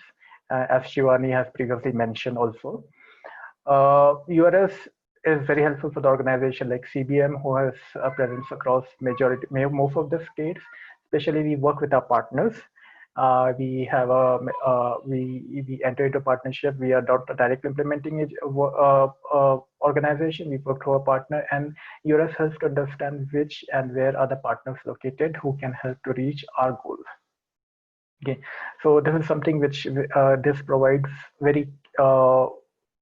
as Shivani has previously mentioned also. URS is very helpful for the organization like CBM, who has a presence across most of the states. Especially, we work with our partners. We have we enter into partnership. We are not directly implementing it organization. We work through a partner, and URS helps to understand which and where are the partners located who can help to reach our goal. Okay, so this is something which this provides very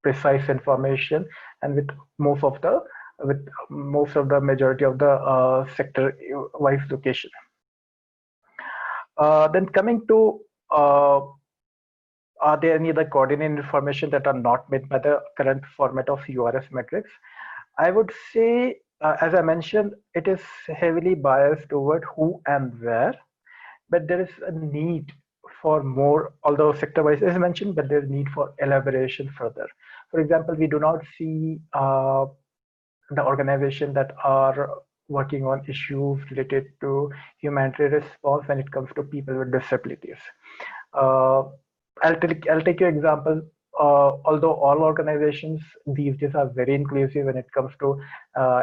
precise information, and with most of the majority of the sector-wise location. Then coming to are there any other coordinated information that are not met by the current format of URS metrics? I would say, as I mentioned, it is heavily biased toward who and where, but there is a need for more, although sector-wise is mentioned, but there's need for elaboration further. For example, we do not see the organization that are working on issues related to humanitarian response when it comes to people with disabilities. I'll take your example. Although all organizations these days are very inclusive when it comes to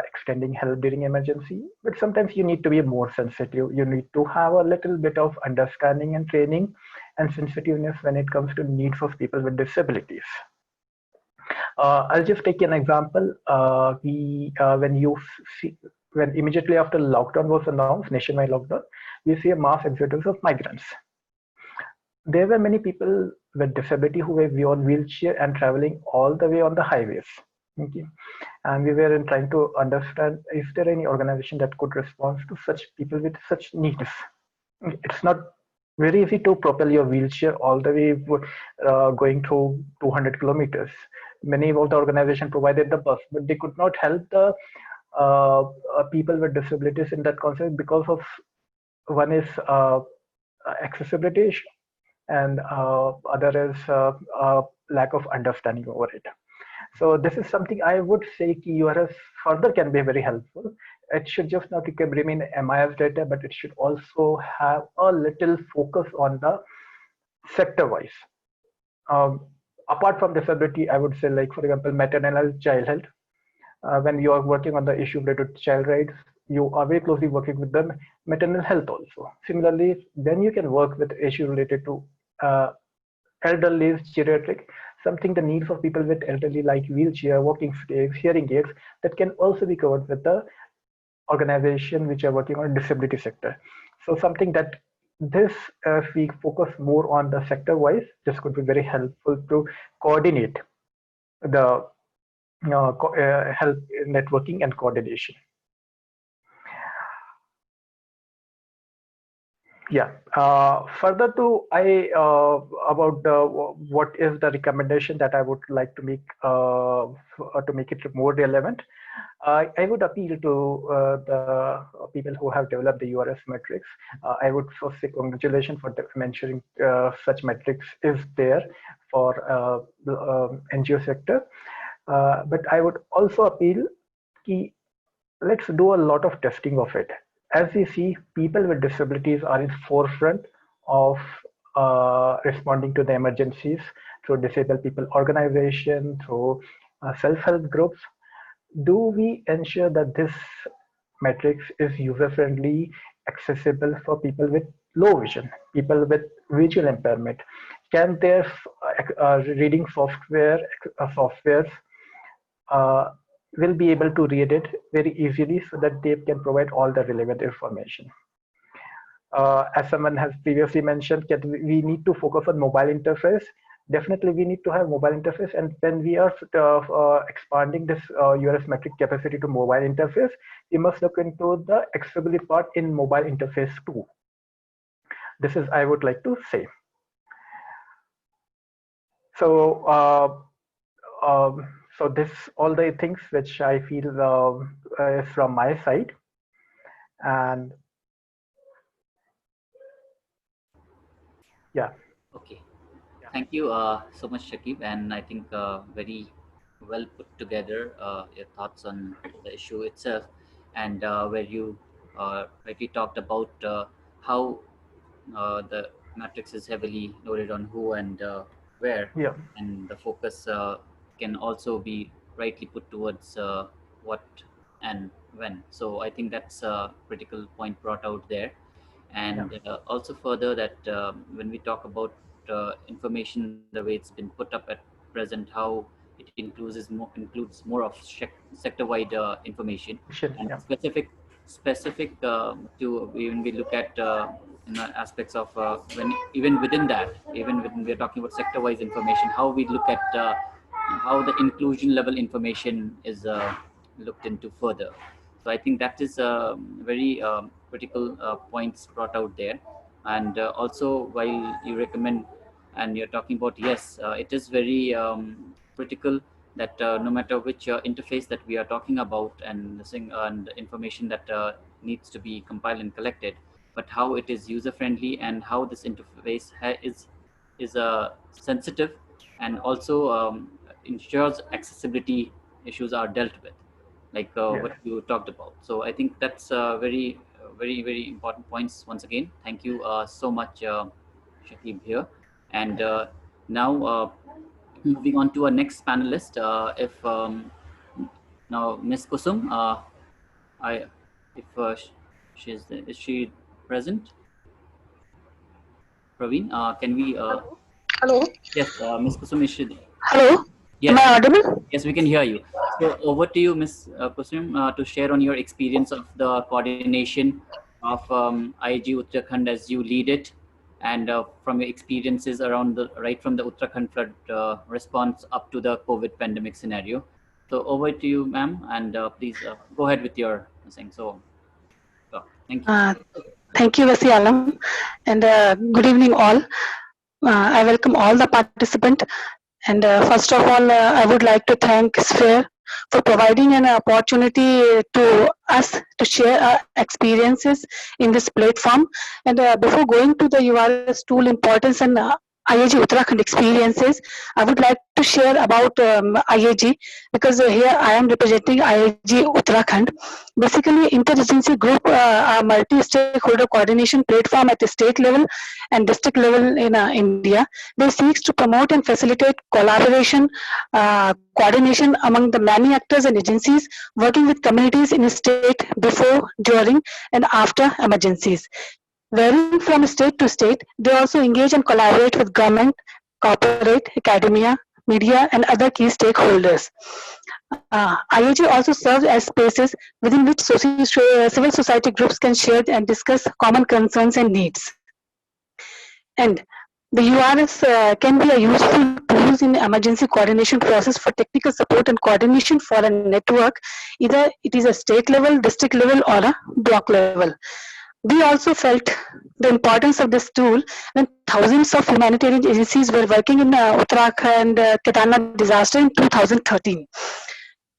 extending help during emergency, but sometimes you need to be more sensitive. You need to have a little bit of understanding and training and sensitiveness when it comes to needs of people with disabilities. I'll just take an example. When immediately after lockdown was announced, nationwide lockdown, we see a mass exodus of migrants. There were many people with disability who were on wheelchair and traveling all the way on the highways. Okay. And we were trying to understand, is there any organization that could respond to such people with such needs? It's not very easy to propel your wheelchair all the way going through 200 kilometers. Many of the organizations provided the bus, but they could not help the people with disabilities in that concept because of one is accessibility issue, and other is lack of understanding over it. So this is something I would say URS further can be very helpful. It should just not remain MIS data, but it should also have a little focus on the sector-wise. Apart from disability, I would say, like for example, maternal health, child health. When you are working on the issue related to child rights, you are very closely working with the maternal health also. Similarly, then you can work with issue related to elderly geriatric, something the needs of people with elderly like wheelchair, walking sticks, hearing aids, that can also be covered with the organization which are working on disability sector. So something that this, if we focus more on the sector wise, this could be very helpful to coordinate the health networking and coordination. Yeah. Further to about what is the recommendation that I would like to make it more relevant. I would appeal to the people who have developed the Urs metrics. I would first say congratulations for mentioning such metrics is there for NGO sector. But I would also appeal ki let's do a lot of testing of it. As we see, people with disabilities are in forefront of responding to the emergencies through disabled people organization, through self-help groups. Do we ensure that this metrics is user-friendly, accessible for people with low vision, people with visual impairment? Can their reading softwares will be able to read it very easily so that they can provide all the relevant information? As someone has previously mentioned, we need to focus on mobile interface. Definitely, we need to have mobile interface, and when we are expanding this Urs metric capacity to mobile interface, we must look into the accessibility part in mobile interface too. This is I would like to say. So. So this all the things which I feel is from my side, and yeah. Okay. Thank you so much, Shakib, and I think very well put together your thoughts on the issue itself, and where you rightly talked about how the matrix is heavily loaded on who and where, Yeah. and the focus can also be rightly put towards what and when. So I think that's a critical point brought out there. And also further that when we talk about information, the way it's been put up at present, how it includes more of sector-wide information and specific to when we look at aspects of when even within that, even when we're talking about sector-wise information, how we look at how the inclusion level information is looked into further. So I think that is very critical points brought out there. And also, while you recommend and you're talking about, yes, it is very critical that no matter which interface that we are talking about and the information that needs to be compiled and collected, but how it is user friendly and how this interface is sensitive and also ensures accessibility issues are dealt with, like what you talked about. So I think that's very important points. Once again, thank you so much, Shakib here. And now moving on to our next panelist, if now Miss Kusum, is she present? Praveen, can we? Hello. Yes, Miss Kusum, is she there? Hello. Yes. Am I audible? Yes, we can hear you. So over to you, Ms. Kusum, to share on your experience of the coordination of IG Uttarakhand as you lead it, and from your experiences around right from the Uttarakhand flood response up to the COVID pandemic scenario. So over to you, ma'am, and please go ahead with your thing. So thank you. Thank you, Vasi Alam, and good evening all. I welcome all the participants. And first of all, I would like to thank Sphere for providing an opportunity to us to share our experiences in this platform. And before going to the URS tool importance and IAG Uttarakhand experiences, I would like to share about IAG, because here I am representing IAG Uttarakhand. Basically, interagency group, a multi-stakeholder coordination platform at the state level and district level in India. They seeks to promote and facilitate collaboration, coordination among the many actors and agencies working with communities in a state before, during, and after emergencies. Varying from state to state, they also engage and collaborate with government, corporate, academia, media, and other key stakeholders. IAG also serves as spaces within which civil society groups can share and discuss common concerns and needs. And the URS can be a useful tool in the emergency coordination process for technical support and coordination for a network, either it is a state level, district level, or a block level. We also felt the importance of this tool when thousands of humanitarian agencies were working in Uttarakhand Kedarnath disaster in 2013.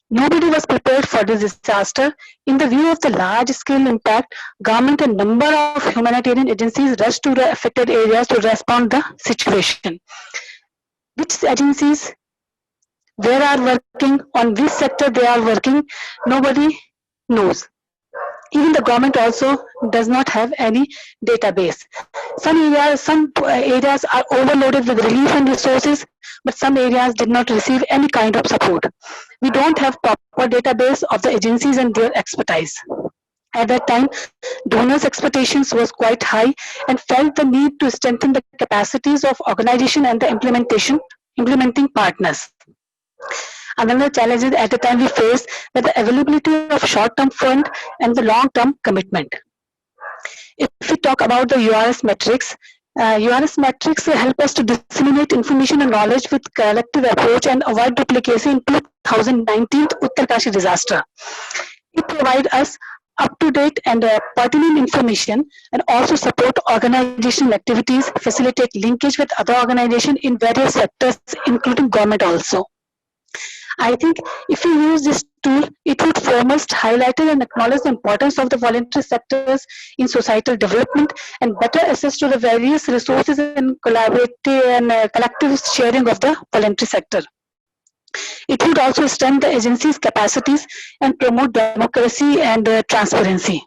Nobody was prepared for this disaster. In the view of the large-scale impact, government and number of humanitarian agencies rushed to the affected areas to respond to the situation. Which agencies, where are working, on which sector they are working, nobody knows. Even the government also does not have any database. Some areas are overloaded with relief and resources, but some areas did not receive any kind of support. We don't have proper database of the agencies and their expertise. At that time, donors' expectations was quite high and felt the need to strengthen the capacities of organization and the implementing partners. Another challenge at the time we faced that the availability of short-term fund and the long-term commitment. If we talk about the URS metrics, URS metrics help us to disseminate information and knowledge with collective approach and avoid duplication in 2019 Uttarkashi disaster. It provides us up-to-date and pertinent information and also support organizational activities, facilitate linkage with other organizations in various sectors, including government also. I think if we use this tool, it would foremost highlight and acknowledge the importance of the voluntary sectors in societal development and better access to the various resources and collaborative and collective sharing of the voluntary sector. It would also strengthen the agency's capacities and promote democracy and transparency.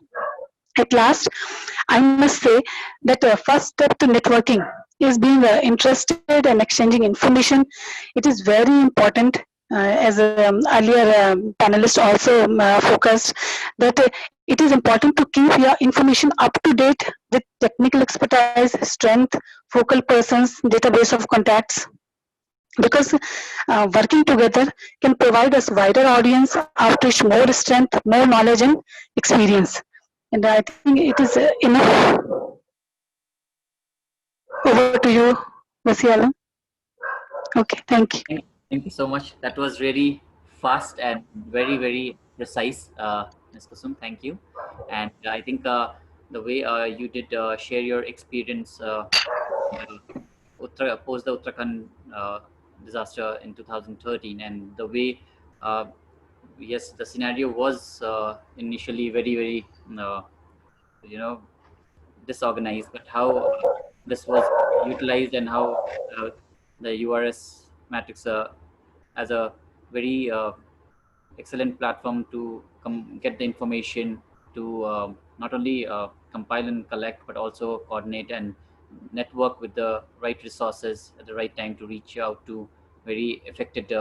At last, I must say that the first step to networking is being interested and exchanging information. It is very important, as earlier panelist also focused, that it is important to keep your information up to date with technical expertise, strength, focal persons, database of contacts, because working together can provide us wider audience, outreach, more strength, more knowledge and experience. And I think it is enough. Over to you, Vasiala. Okay, thank you. Thank you so much. That was really fast and very, very precise, Ms. Kusum. Thank you. And I think the way you did share your experience post the Uttarakhand disaster in 2013, and the way, yes, the scenario was initially very, very, disorganized, but how this was utilized and how the URS matrix as a very excellent platform to get the information, to not only compile and collect, but also coordinate and network with the right resources at the right time to reach out to very affected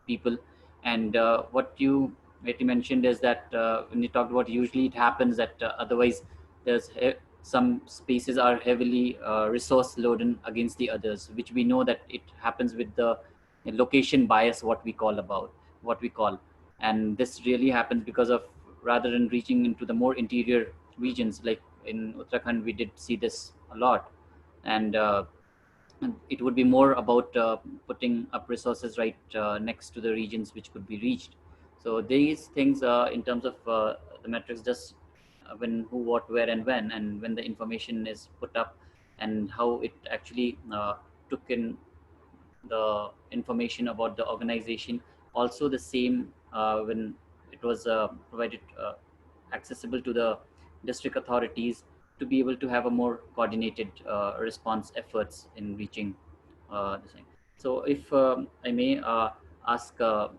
people. And what you mentioned is that when you talked about, usually it happens that otherwise there's some spaces are heavily resource loaded against the others, which we know that it happens with the location bias, what we call. And this really happens because of, rather than reaching into the more interior regions, like in Uttarakhand, we did see this a lot. And it would be more about putting up resources right next to the regions which could be reached. So these things in terms of the metrics, just when, who, what, where, and when the information is put up, and how it actually took in the information about the organization. Also the same when it was provided accessible to the district authorities to be able to have a more coordinated response efforts in reaching this thing. So if I may ask a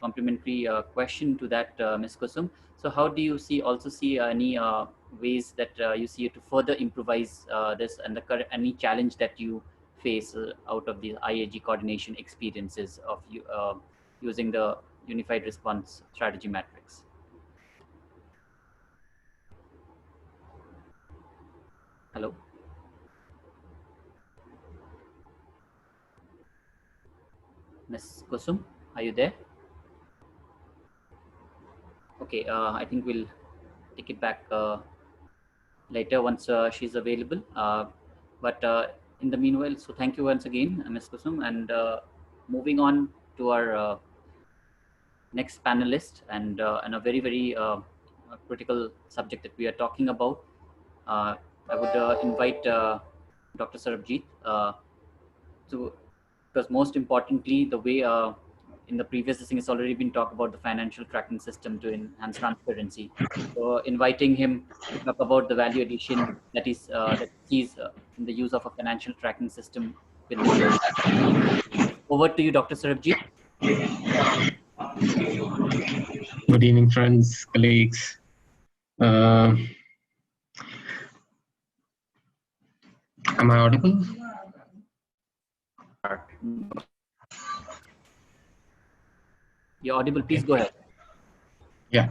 complementary question to that, Ms. Kusum. So how do you see any ways that you see to further improvise this, and any challenge that you face out of the IAG coordination experiences of you using the unified response strategy matrix? Hello. Ms. Kusum, are you there? Okay, I think we'll take it back later once she's available. But in the meanwhile, so thank you once again, Ms. Kusum, and moving on to our next panelist, and a very, very critical subject that we are talking about. I would invite Dr. Sarabjit to, because most importantly, the way in the previous thing has already been talked about the financial tracking system to enhance transparency. So inviting him to talk about the value addition that is that he's in the use of a financial tracking system within the. Over to you, Dr. Sarabjit. Good evening, friends, colleagues. Am I audible? You're audible. Please go ahead. Yeah.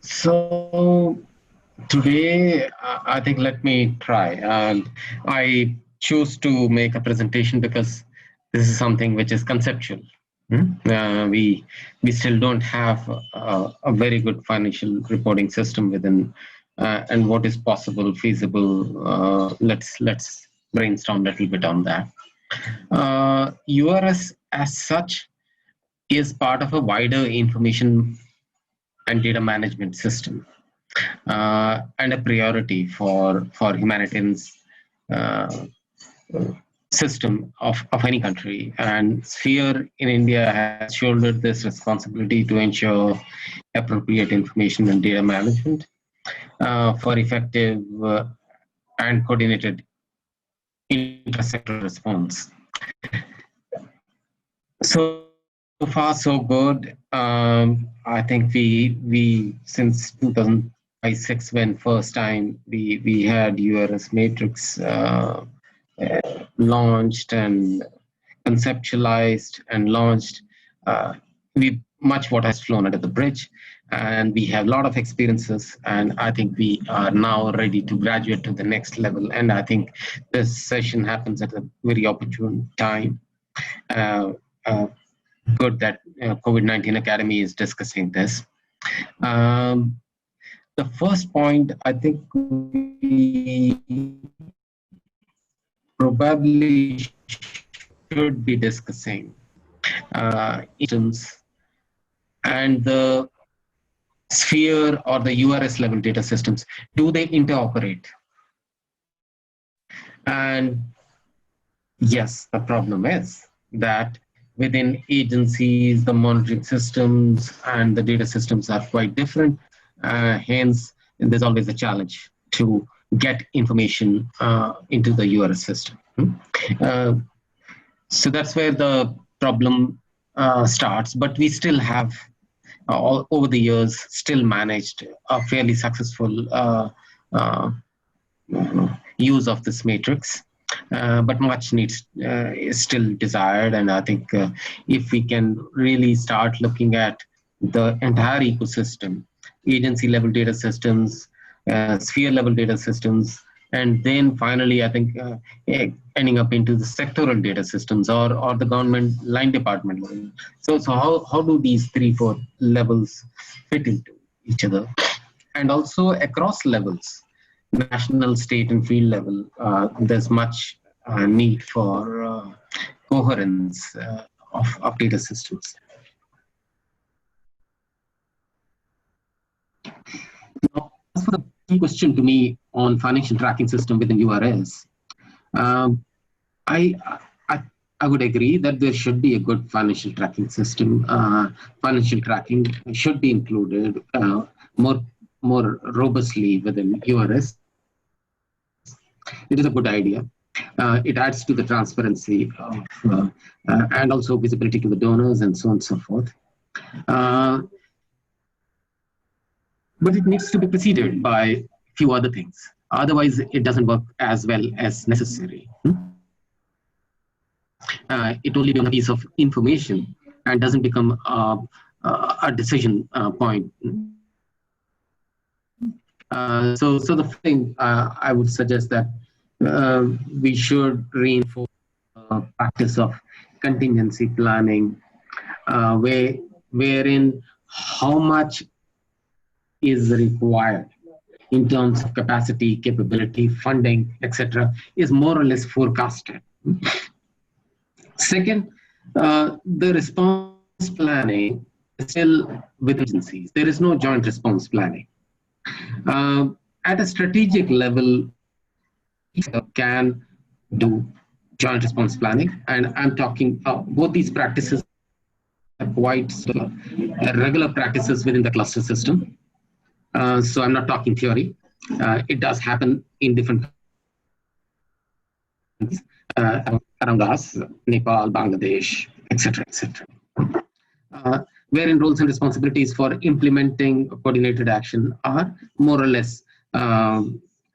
So today, I think let me try. I choose to make a presentation because this is something which is conceptual. We still don't have a very good financial reporting system within, and what is possible, feasible. Let's brainstorm a little bit on that. URS as such is part of a wider information and data management system, and a priority for humanitarians system of any country. And Sphere in India has shouldered this responsibility to ensure appropriate information and data management for effective and coordinated intersectoral response. So far, so good. I think we since 2005-06, when first time we had Urs Metrics launched and conceptualized and launched, much what has flown under the bridge, and we have a lot of experiences, and I think we are now ready to graduate to the next level. And I think this session happens at a very opportune time. Good that COVID-19 Academy is discussing this. The first point, I think we probably should be discussing systems and the Sphere or the URS level data systems. Do they interoperate? And yes, the problem is that within agencies, the monitoring systems and the data systems are quite different. Hence, there's always a challenge to get information into the URS system. So that's where the problem starts. But we still have, all over the years, still managed a fairly successful use of this matrix. But much is still desired, and I think if we can really start looking at the entire ecosystem, agency level data systems, sphere level data systems, and then finally I think ending up into the sectoral data systems or the government line department level. So how do these 3-4 levels fit into each other, and also across levels, national, state, and field level, there's much need for coherence of data systems. Now, as for the key question to me on financial tracking system within URS, I I would agree that there should be a good financial tracking system. Financial tracking should be included more robustly within URS. It is a good idea. It adds to the transparency and also visibility to the donors and so on and so forth. Uh, but it needs to be preceded by a few other things. Otherwise, it doesn't work as well as necessary. It only becomes a piece of information and doesn't become a decision point. So the thing I would suggest that we should reinforce practice of contingency planning, wherein how much is required in terms of capacity, capability, funding, etc., is more or less forecasted. Second, the response planning is still with agencies. There is no joint response planning. At a strategic level, can do joint response planning, and I'm talking both these practices are quite regular practices within the cluster system. So I'm not talking theory. It does happen in different around us, Nepal, Bangladesh, etc., etc. Wherein roles and responsibilities for implementing coordinated action are more or less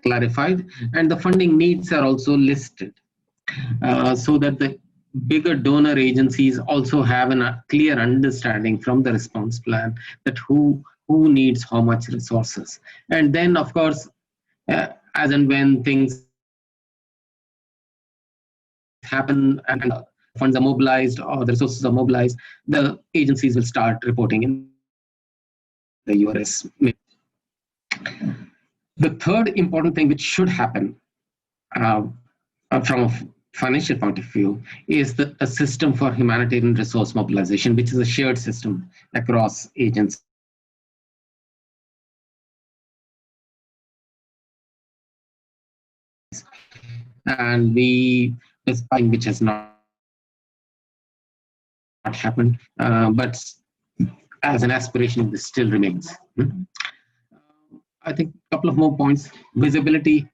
clarified, and the funding needs are also listed, so that the bigger donor agencies also have a clear understanding from the response plan that who needs how much resources. And then, of course, as and when things happen and funds are mobilized or the resources are mobilized, the agencies will start reporting in the URS. The third important thing which should happen from a financial point of view is a system for humanitarian resource mobilization, which is a shared system across agencies. And which has not happened, but as an aspiration, this still remains. I think a couple of more points: visibility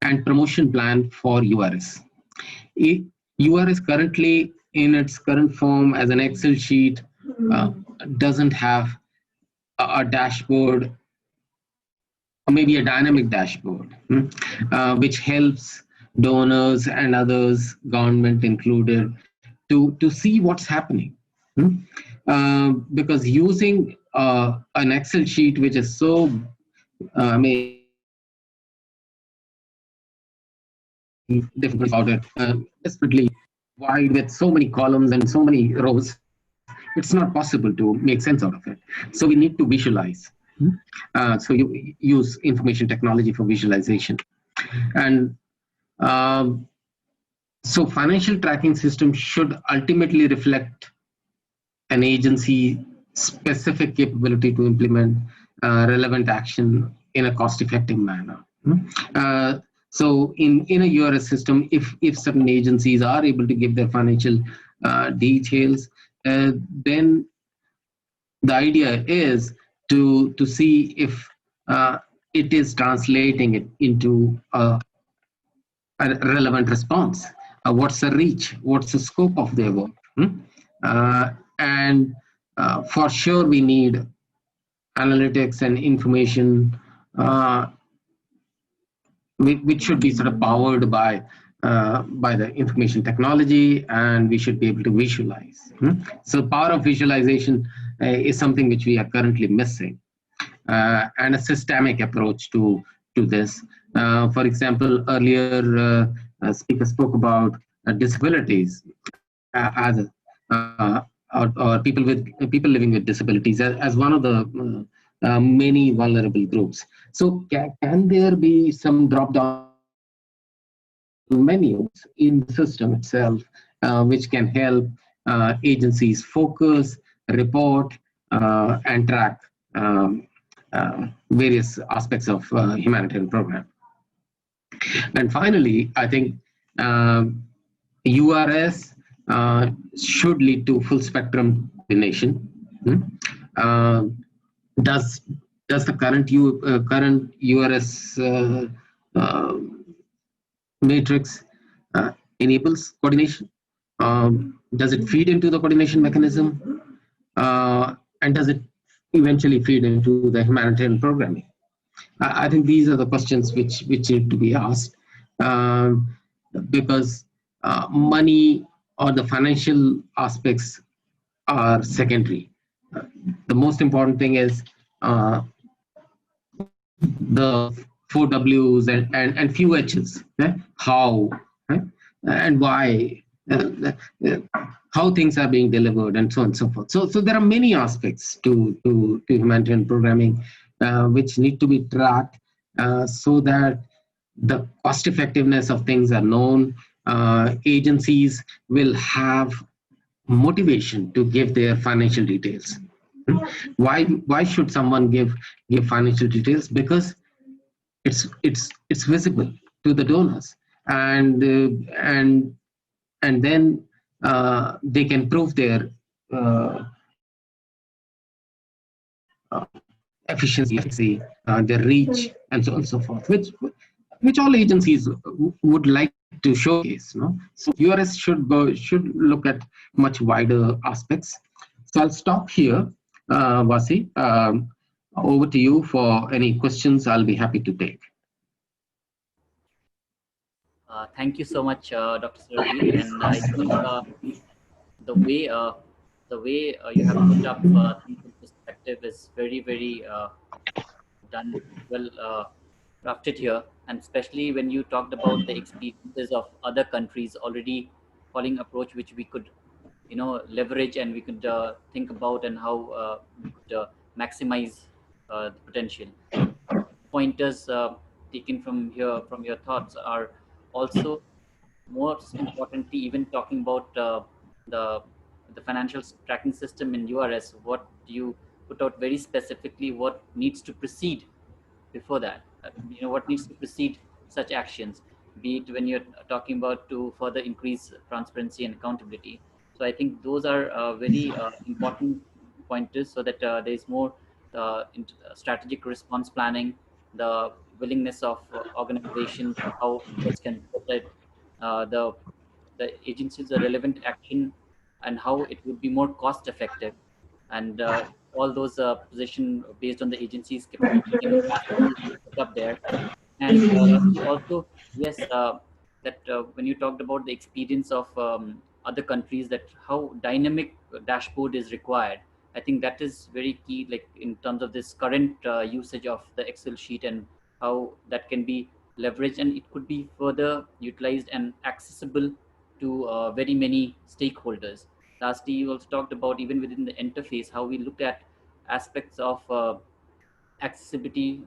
and promotion plan for URS. URS currently, in its current form as an Excel sheet, doesn't have a dashboard, or maybe a dynamic dashboard, which helps donors and others, government included, to see what's happening. Because using an Excel sheet which is so difficult about it, desperately wide with so many columns and so many rows, it's not possible to make sense out of it. So we need to visualize. So you use information technology for visualization. And so financial tracking system should ultimately reflect an agency specific capability to implement relevant action in a cost-effective manner. So in a URS system, if certain agencies are able to give their financial details, then the idea is to see if it is translating it into a relevant response. What's the reach? What's the scope of their work? And for sure, we need analytics and information, which should be sort of powered by the information technology, and we should be able to visualize. So power of visualization is something which we are currently missing, and a systemic approach to this. For example, earlier speaker spoke about disabilities as or people living with disabilities as one of the many vulnerable groups. So can there be some drop down menus in the system itself, which can help agencies focus, report, and track various aspects of humanitarian program? And finally, I think URS should lead to full spectrum coordination. Uh, does the current URS matrix enables coordination? Does it feed into the coordination mechanism? And does it eventually feed into the humanitarian programming? I think these are the questions which need to be asked, because money or the financial aspects are secondary. The most important thing is the 4Ws and few Hs, how and why, how things are being delivered, and so on and so forth. So there are many aspects to humanitarian programming which need to be tracked, so that the cost effectiveness of things are known. Agencies will have motivation to give their financial details. Why should someone give financial details? Because it's visible to the donors, and then they can prove their efficiency, their reach, and so on and so forth, which all agencies would like to showcase. So URS should look at much wider aspects. So I'll stop here, Vasi. Over to you for any questions. I'll be happy to take. Thank you so much, Dr. Sarabjit. And I think the way you have put up things in perspective is very, very done well, crafted here. And especially when you talked about the experiences of other countries already following approach, which we could, leverage, and we could think about, and how we could maximize the potential. Pointers taken from here, from your thoughts, are also most importantly, even talking about the financial tracking system in URS. What you put out very specifically, what needs to precede before that, what needs to precede such actions, be it when you're talking about to further increase transparency and accountability. So I think those are very important pointers, so that there is more strategic response planning, the willingness of organizations, how efforts can support the agencies, the relevant action, and how it would be more cost effective, and all those position based on the agency's capability and capacity put up there. And lastly, also, yes, that when you talked about the experience of other countries, that how dynamic dashboard is required, I think that is very key, like in terms of this current usage of the Excel sheet, and how that can be leveraged, and it could be further utilized and accessible to very many stakeholders. Lastly, you also talked about, even within the interface, how we look at aspects of accessibility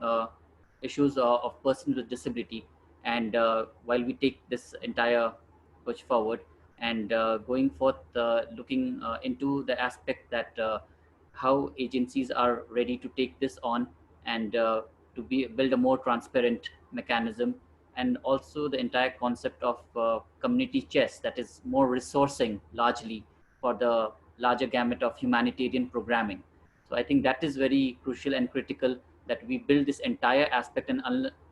issues of persons with disability. And while we take this entire push forward, and going forth, looking into the aspect that how agencies are ready to take this on, and to build a more transparent mechanism, and also the entire concept of community chess, that is more resourcing largely for the larger gamut of humanitarian programming. So I think that is very crucial and critical, that we build this entire aspect, and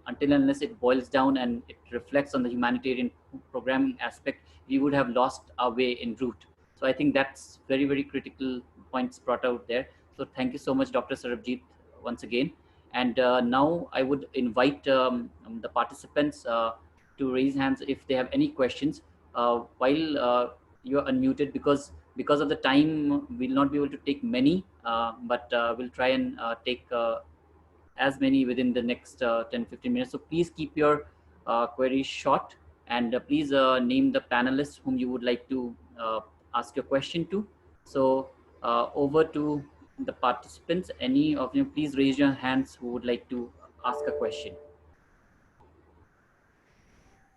until unless it boils down and it reflects on the humanitarian programming aspect, we would have lost our way en route. So I think that's very, very critical points brought out there. So thank you so much, Dr. Sarabjit, once again. And now I would invite the participants to raise hands if they have any questions. While you're unmuted, because of the time, we'll not be able to take many, but we'll try and take as many within the next 10-15 minutes. So please keep your queries short, and please name the panelists whom you would like to ask your question to. So over to the participants. Any of you, please raise your hands who would like to ask a question.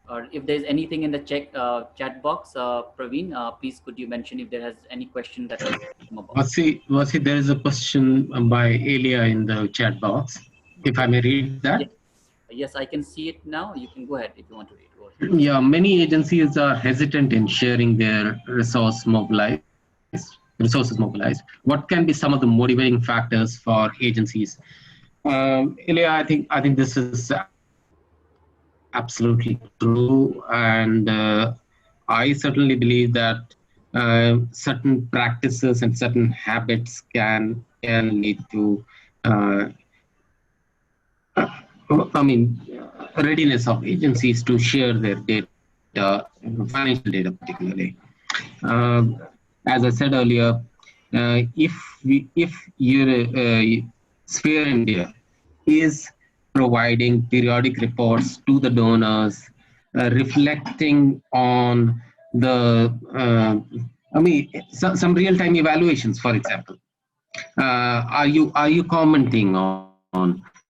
Or if there's anything in the chat box, Praveen, please could you mention if there has any question that has come about. Vasi, there is a question by Elia in the chat box. If I may read that. Yes, I can see it now. You can go ahead if you want to read. Go yeah, many agencies are hesitant in sharing their resources mobilized. What can be some of the motivating factors for agencies? Ilya, I think this is absolutely true, and I certainly believe that certain practices and certain habits can lead to uh, I mean, readiness of agencies to share their data, financial data particularly. Um, as I said earlier, if your Sphere India is providing periodic reports to the donors, reflecting on the, some real-time evaluations, for example. Are you commenting on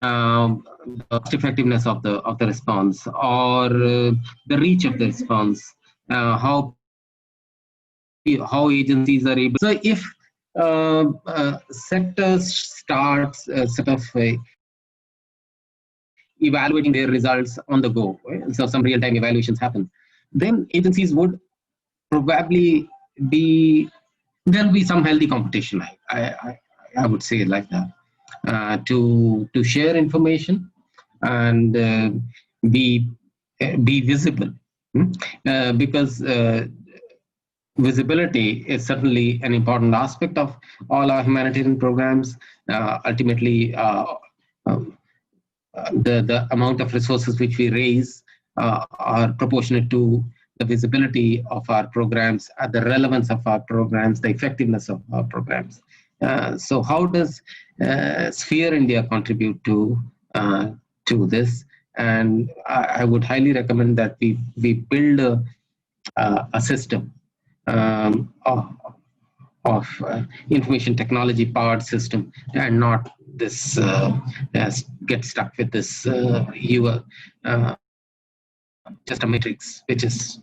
the cost effectiveness of the response, or the reach of the response, how agencies are able to respond? So if sectors starts sort of evaluating their results on the go, so some real-time evaluations happen, then agencies would probably be, there'll be some healthy competition. I would say it like that, to share information and be visible. Because visibility is certainly an important aspect of all our humanitarian programs. Ultimately, um, the amount of resources which we raise are proportionate to the visibility of our programs, the relevance of our programs, the effectiveness of our programs. So how does Sphere India contribute to this? And I would highly recommend that we build a system of information technology powered system, and not this get stuck with this just a matrix, which is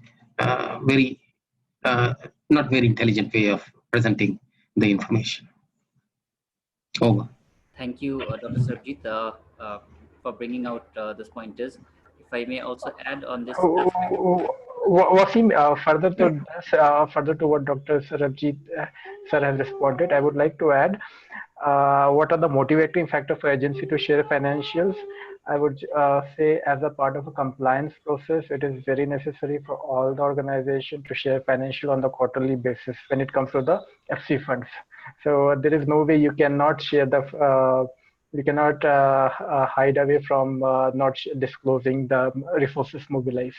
very not very intelligent way of presenting the information. Over. Thank you, Dr. Sarabjit, for bringing out these pointers. If I may also add on this aspect. Wasim, further to what Dr. Sarabjit sir has responded, I would like to add what are the motivating factors for agency to share financials. I would say, as a part of a compliance process, it is very necessary for all the organization to share financial on the quarterly basis when it comes to the FC funds. So there is no way you cannot share the you cannot hide away from not disclosing the resources mobilized.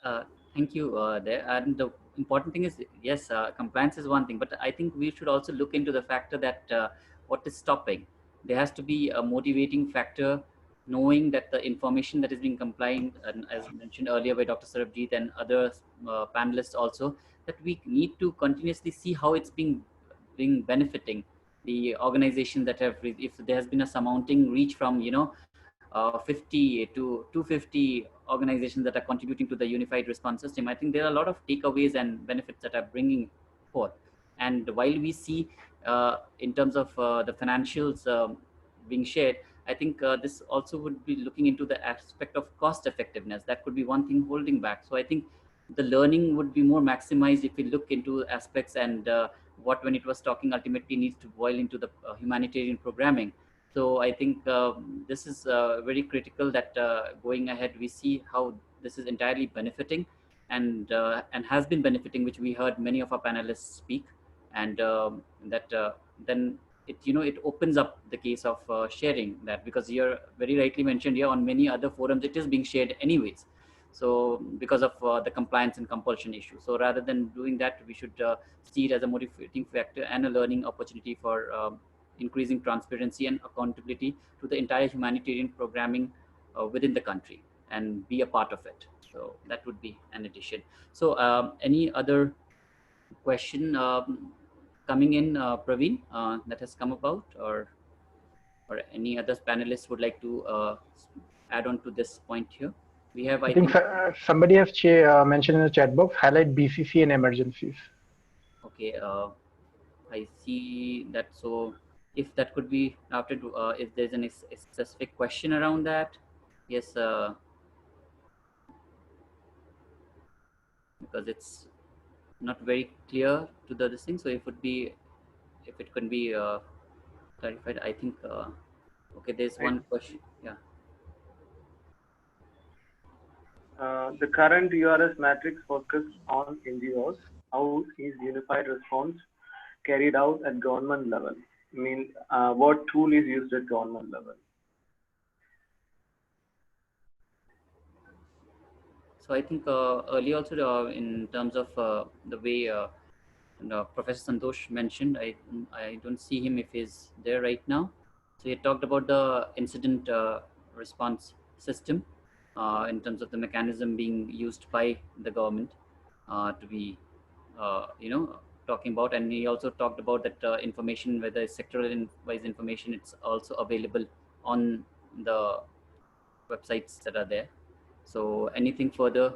Uh, Thank you there. And the important thing is, yes, compliance is one thing, but I think we should also look into the factor that what is stopping. There has to be a motivating factor, knowing that the information that is being compliant, and as mentioned earlier by Dr. Sarabjit and other panelists also, that we need to continuously see how it's being benefiting the organization that have, if there has been a surmounting reach from 50 to 250 organizations that are contributing to the unified response system. I think there are a lot of takeaways and benefits that are bringing forth. And while we see in terms of the financials being shared, I think this also would be looking into the aspect of cost effectiveness. That could be one thing holding back. So I think the learning would be more maximized if we look into aspects, and what, when it was talking, ultimately needs to boil into the humanitarian programming. So I think this is very critical that going ahead, we see how this is entirely benefiting and has been benefiting, which we heard many of our panelists speak, and that then it opens up the case of sharing that, because you're very rightly mentioned here, on many other forums it is being shared anyways. So because of the compliance and compulsion issue. So rather than doing that, we should see it as a motivating factor and a learning opportunity for increasing transparency and accountability to the entire humanitarian programming within the country, and be a part of it. So that would be an addition. So any other question coming in, Praveen, that has come about, or any other panelists would like to add on to this point here? We have, I think somebody has mentioned in the chat box, highlight BCC and emergencies. Okay, I see that. So if that could be after, if there's a specific question around that, yes. because it's not very clear to the this thing. So if it can be clarified, I think. Okay, there's one question. Yeah. The current URS matrix focused on NGOs. How is unified response carried out at government level? I mean, what tool is used at government level? So I think earlier also in terms of the way Professor Santosh mentioned, I don't see him if he's there right now. So he talked about the incident response system in terms of the mechanism being used by the government to be talking about, and he also talked about that information, whether it's sectoral wise information, it's also available on the websites that are there. So anything further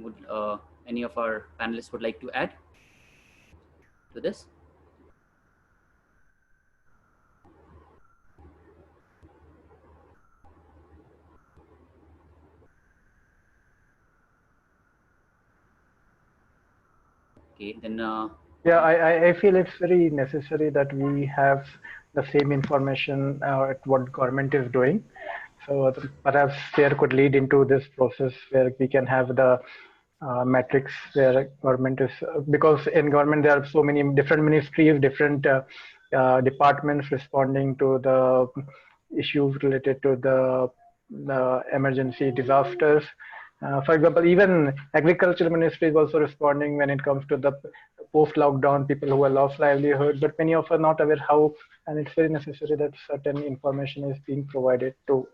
would any of our panelists would like to add to this? Okay, then Yeah, I feel it's very necessary that we have the same information at what government is doing. So perhaps there could lead into this process where we can have the metrics where government is, because in government there are so many different ministries, different departments responding to the issues related to the emergency disasters. For example, even agriculture ministry is also responding when it comes to the post-lockdown people who are lost livelihood, but many of us are not aware how, and it's very necessary that certain information is being provided to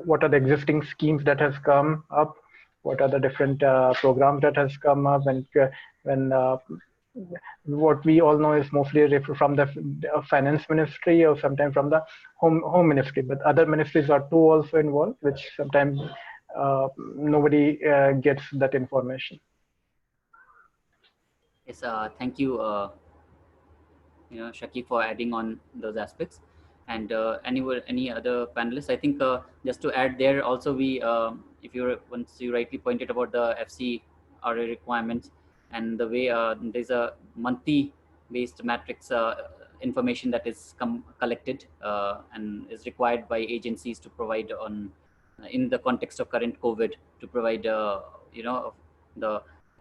what are the existing schemes that has come up, what are the different programs that has come up, and when what we all know is mostly from the finance ministry or sometimes from the home ministry, but other ministries are too also involved, which sometimes nobody gets that information. yes, thank you, Shaki, for adding on those aspects. And any other panelists? I think just to add there also, we if you once you rightly pointed about the FCRA requirements and the way there's a monthly based matrix information that is collected and is required by agencies to provide on in the context of current COVID, to provide the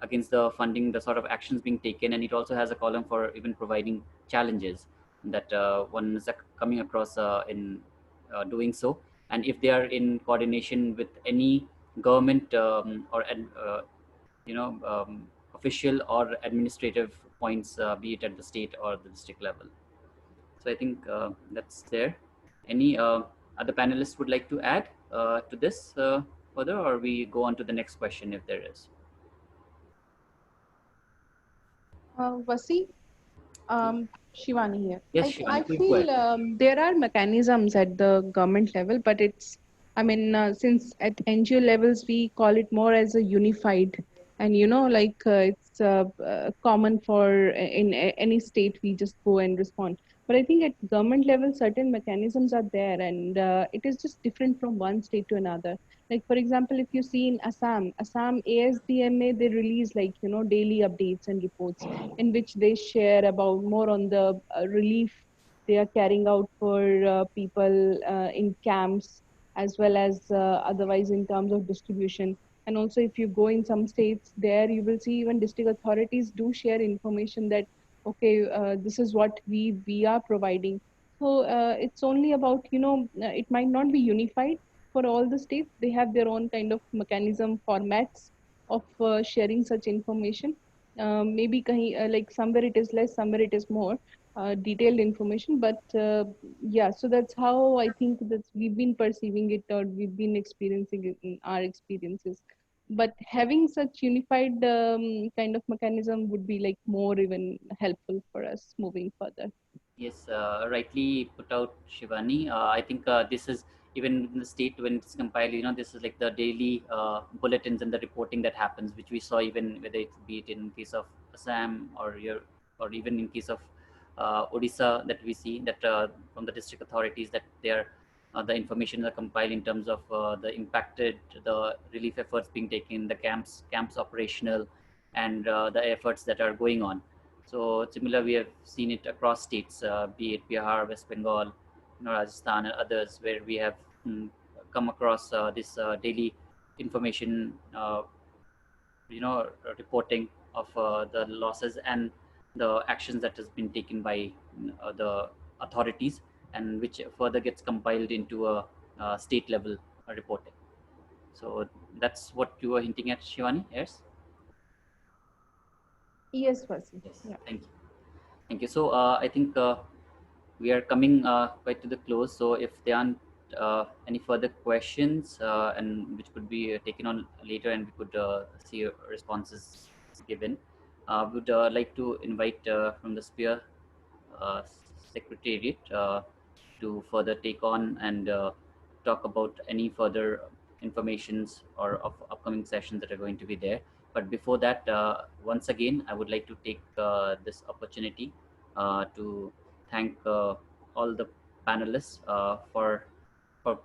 against the funding, the sort of actions being taken, and it also has a column for even providing challenges that one is coming across in doing so, and if they are in coordination with any government or official or administrative points, be it at the state or the district level. So I think that's there. Any other panelists would like to add to this further, or we go on to the next question if there is? Vasi, Shivani here. Yes, I Shivani, please go feel ahead. there are mechanisms at the government level, but it's, I mean, since at NGO levels we call it more as a unified, and it's common for any state we just go and respond. But I think at government level certain mechanisms are there, and it is just different from one state to another. Like for example, if you see in Assam ASDMA, they release daily updates and reports in which they share about more on the relief they are carrying out for people in camps, as well as otherwise in terms of distribution. And also if you go in some states, there you will see even district authorities do share information that okay, this is what we are providing. So it's only about it might not be unified for all the states. They have their own kind of mechanism formats of sharing such information. Maybe like somewhere it is less, somewhere it is more detailed information, but yeah, so that's how I think that we've been perceiving it, or we've been experiencing it in our experiences. But having such unified kind of mechanism would be like more even helpful for us moving further. Yes, rightly put out, Shivani. I think this is even in the state when it's compiled, this is like the daily bulletins and the reporting that happens, which we saw even whether it be it in case of Assam or or even in case of Odisha, that we see that from the district authorities that the information are compiled in terms of the impacted, the relief efforts being taken, the camps operational, and the efforts that are going on. So similar, we have seen it across states, be it Bihar, West Bengal, Rajasthan, and others, where we have come across this daily information, reporting of the losses and the actions that has been taken by the authorities, and which further gets compiled into a state level reporting. So that's what you were hinting at, Shivani. Yes. Yes, Vasi. Yes. Yeah. Thank you. Thank you. So I think we are coming quite to the close. So if there aren't any further questions, and which could be taken on later, and we could see responses given, would like to invite from the Sphere Secretariat to further take on and talk about any further informations or of upcoming sessions that are going to be there. But before that, once again, I would like to take this opportunity to thank all the panelists for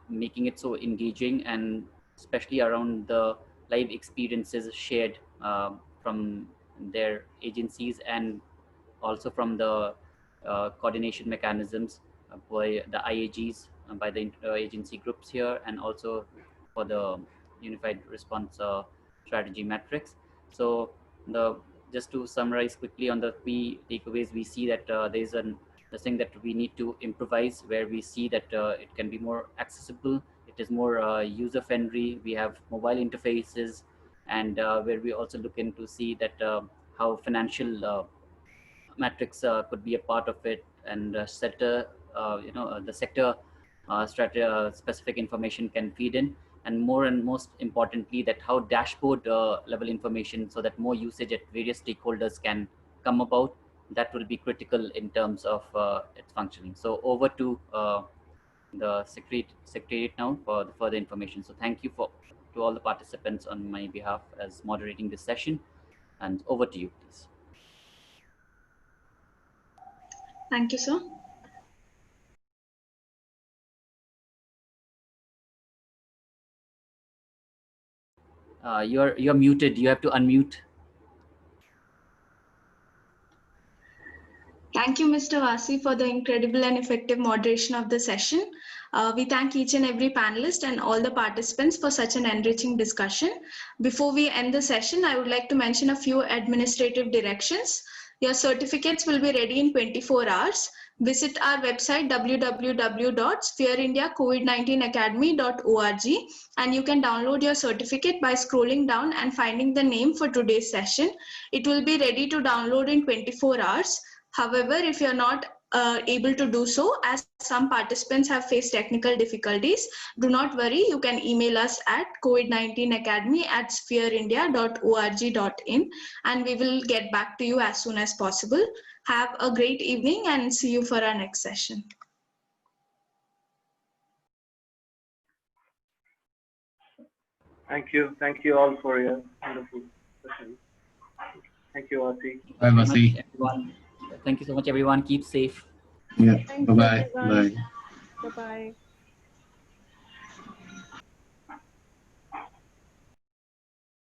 making it so engaging, and especially around the live experiences shared from their agencies, and also from the coordination mechanisms by the IAGs, by the agency groups here, and also for the unified response strategy metrics. So just to summarize quickly on the key takeaways, we see that there is the thing that we need to improvise, where we see that it can be more accessible, it is more user friendly, we have mobile interfaces, and where we also look into see that how financial metrics could be a part of it, and sector, the sector specific information can feed in, and more and most importantly, that how dashboard level information, so that more usage at various stakeholders can come about. That will be critical in terms of its functioning. So over to the secretariat now for the further information. So thank you to all the participants on my behalf as moderating this session, and over to you, please. Thank you, sir. You're muted. You have to unmute. Thank you, Mr. Vasi, for the incredible and effective moderation of the session. We thank each and every panelist and all the participants for such an enriching discussion. Before we end the session, I would like to mention a few administrative directions. Your certificates will be ready in 24 hours. Visit our website www.sphereindiacovid19academy.org, and you can download your certificate by scrolling down and finding the name for today's session. It will be ready to download in 24 hours. However, if you're not able to do so, as some participants have faced technical difficulties, do not worry. You can email us at covid19academy@sphereindia.org.in, and we will get back to you as soon as possible. Have a great evening and see you for our next session. Thank you. Thank you all for your wonderful session. Thank you, Vasi. Bye, Vasi. Thank you so much, everyone. Keep safe. Yeah. Thank Bye-bye. you, Bye. Bye-bye.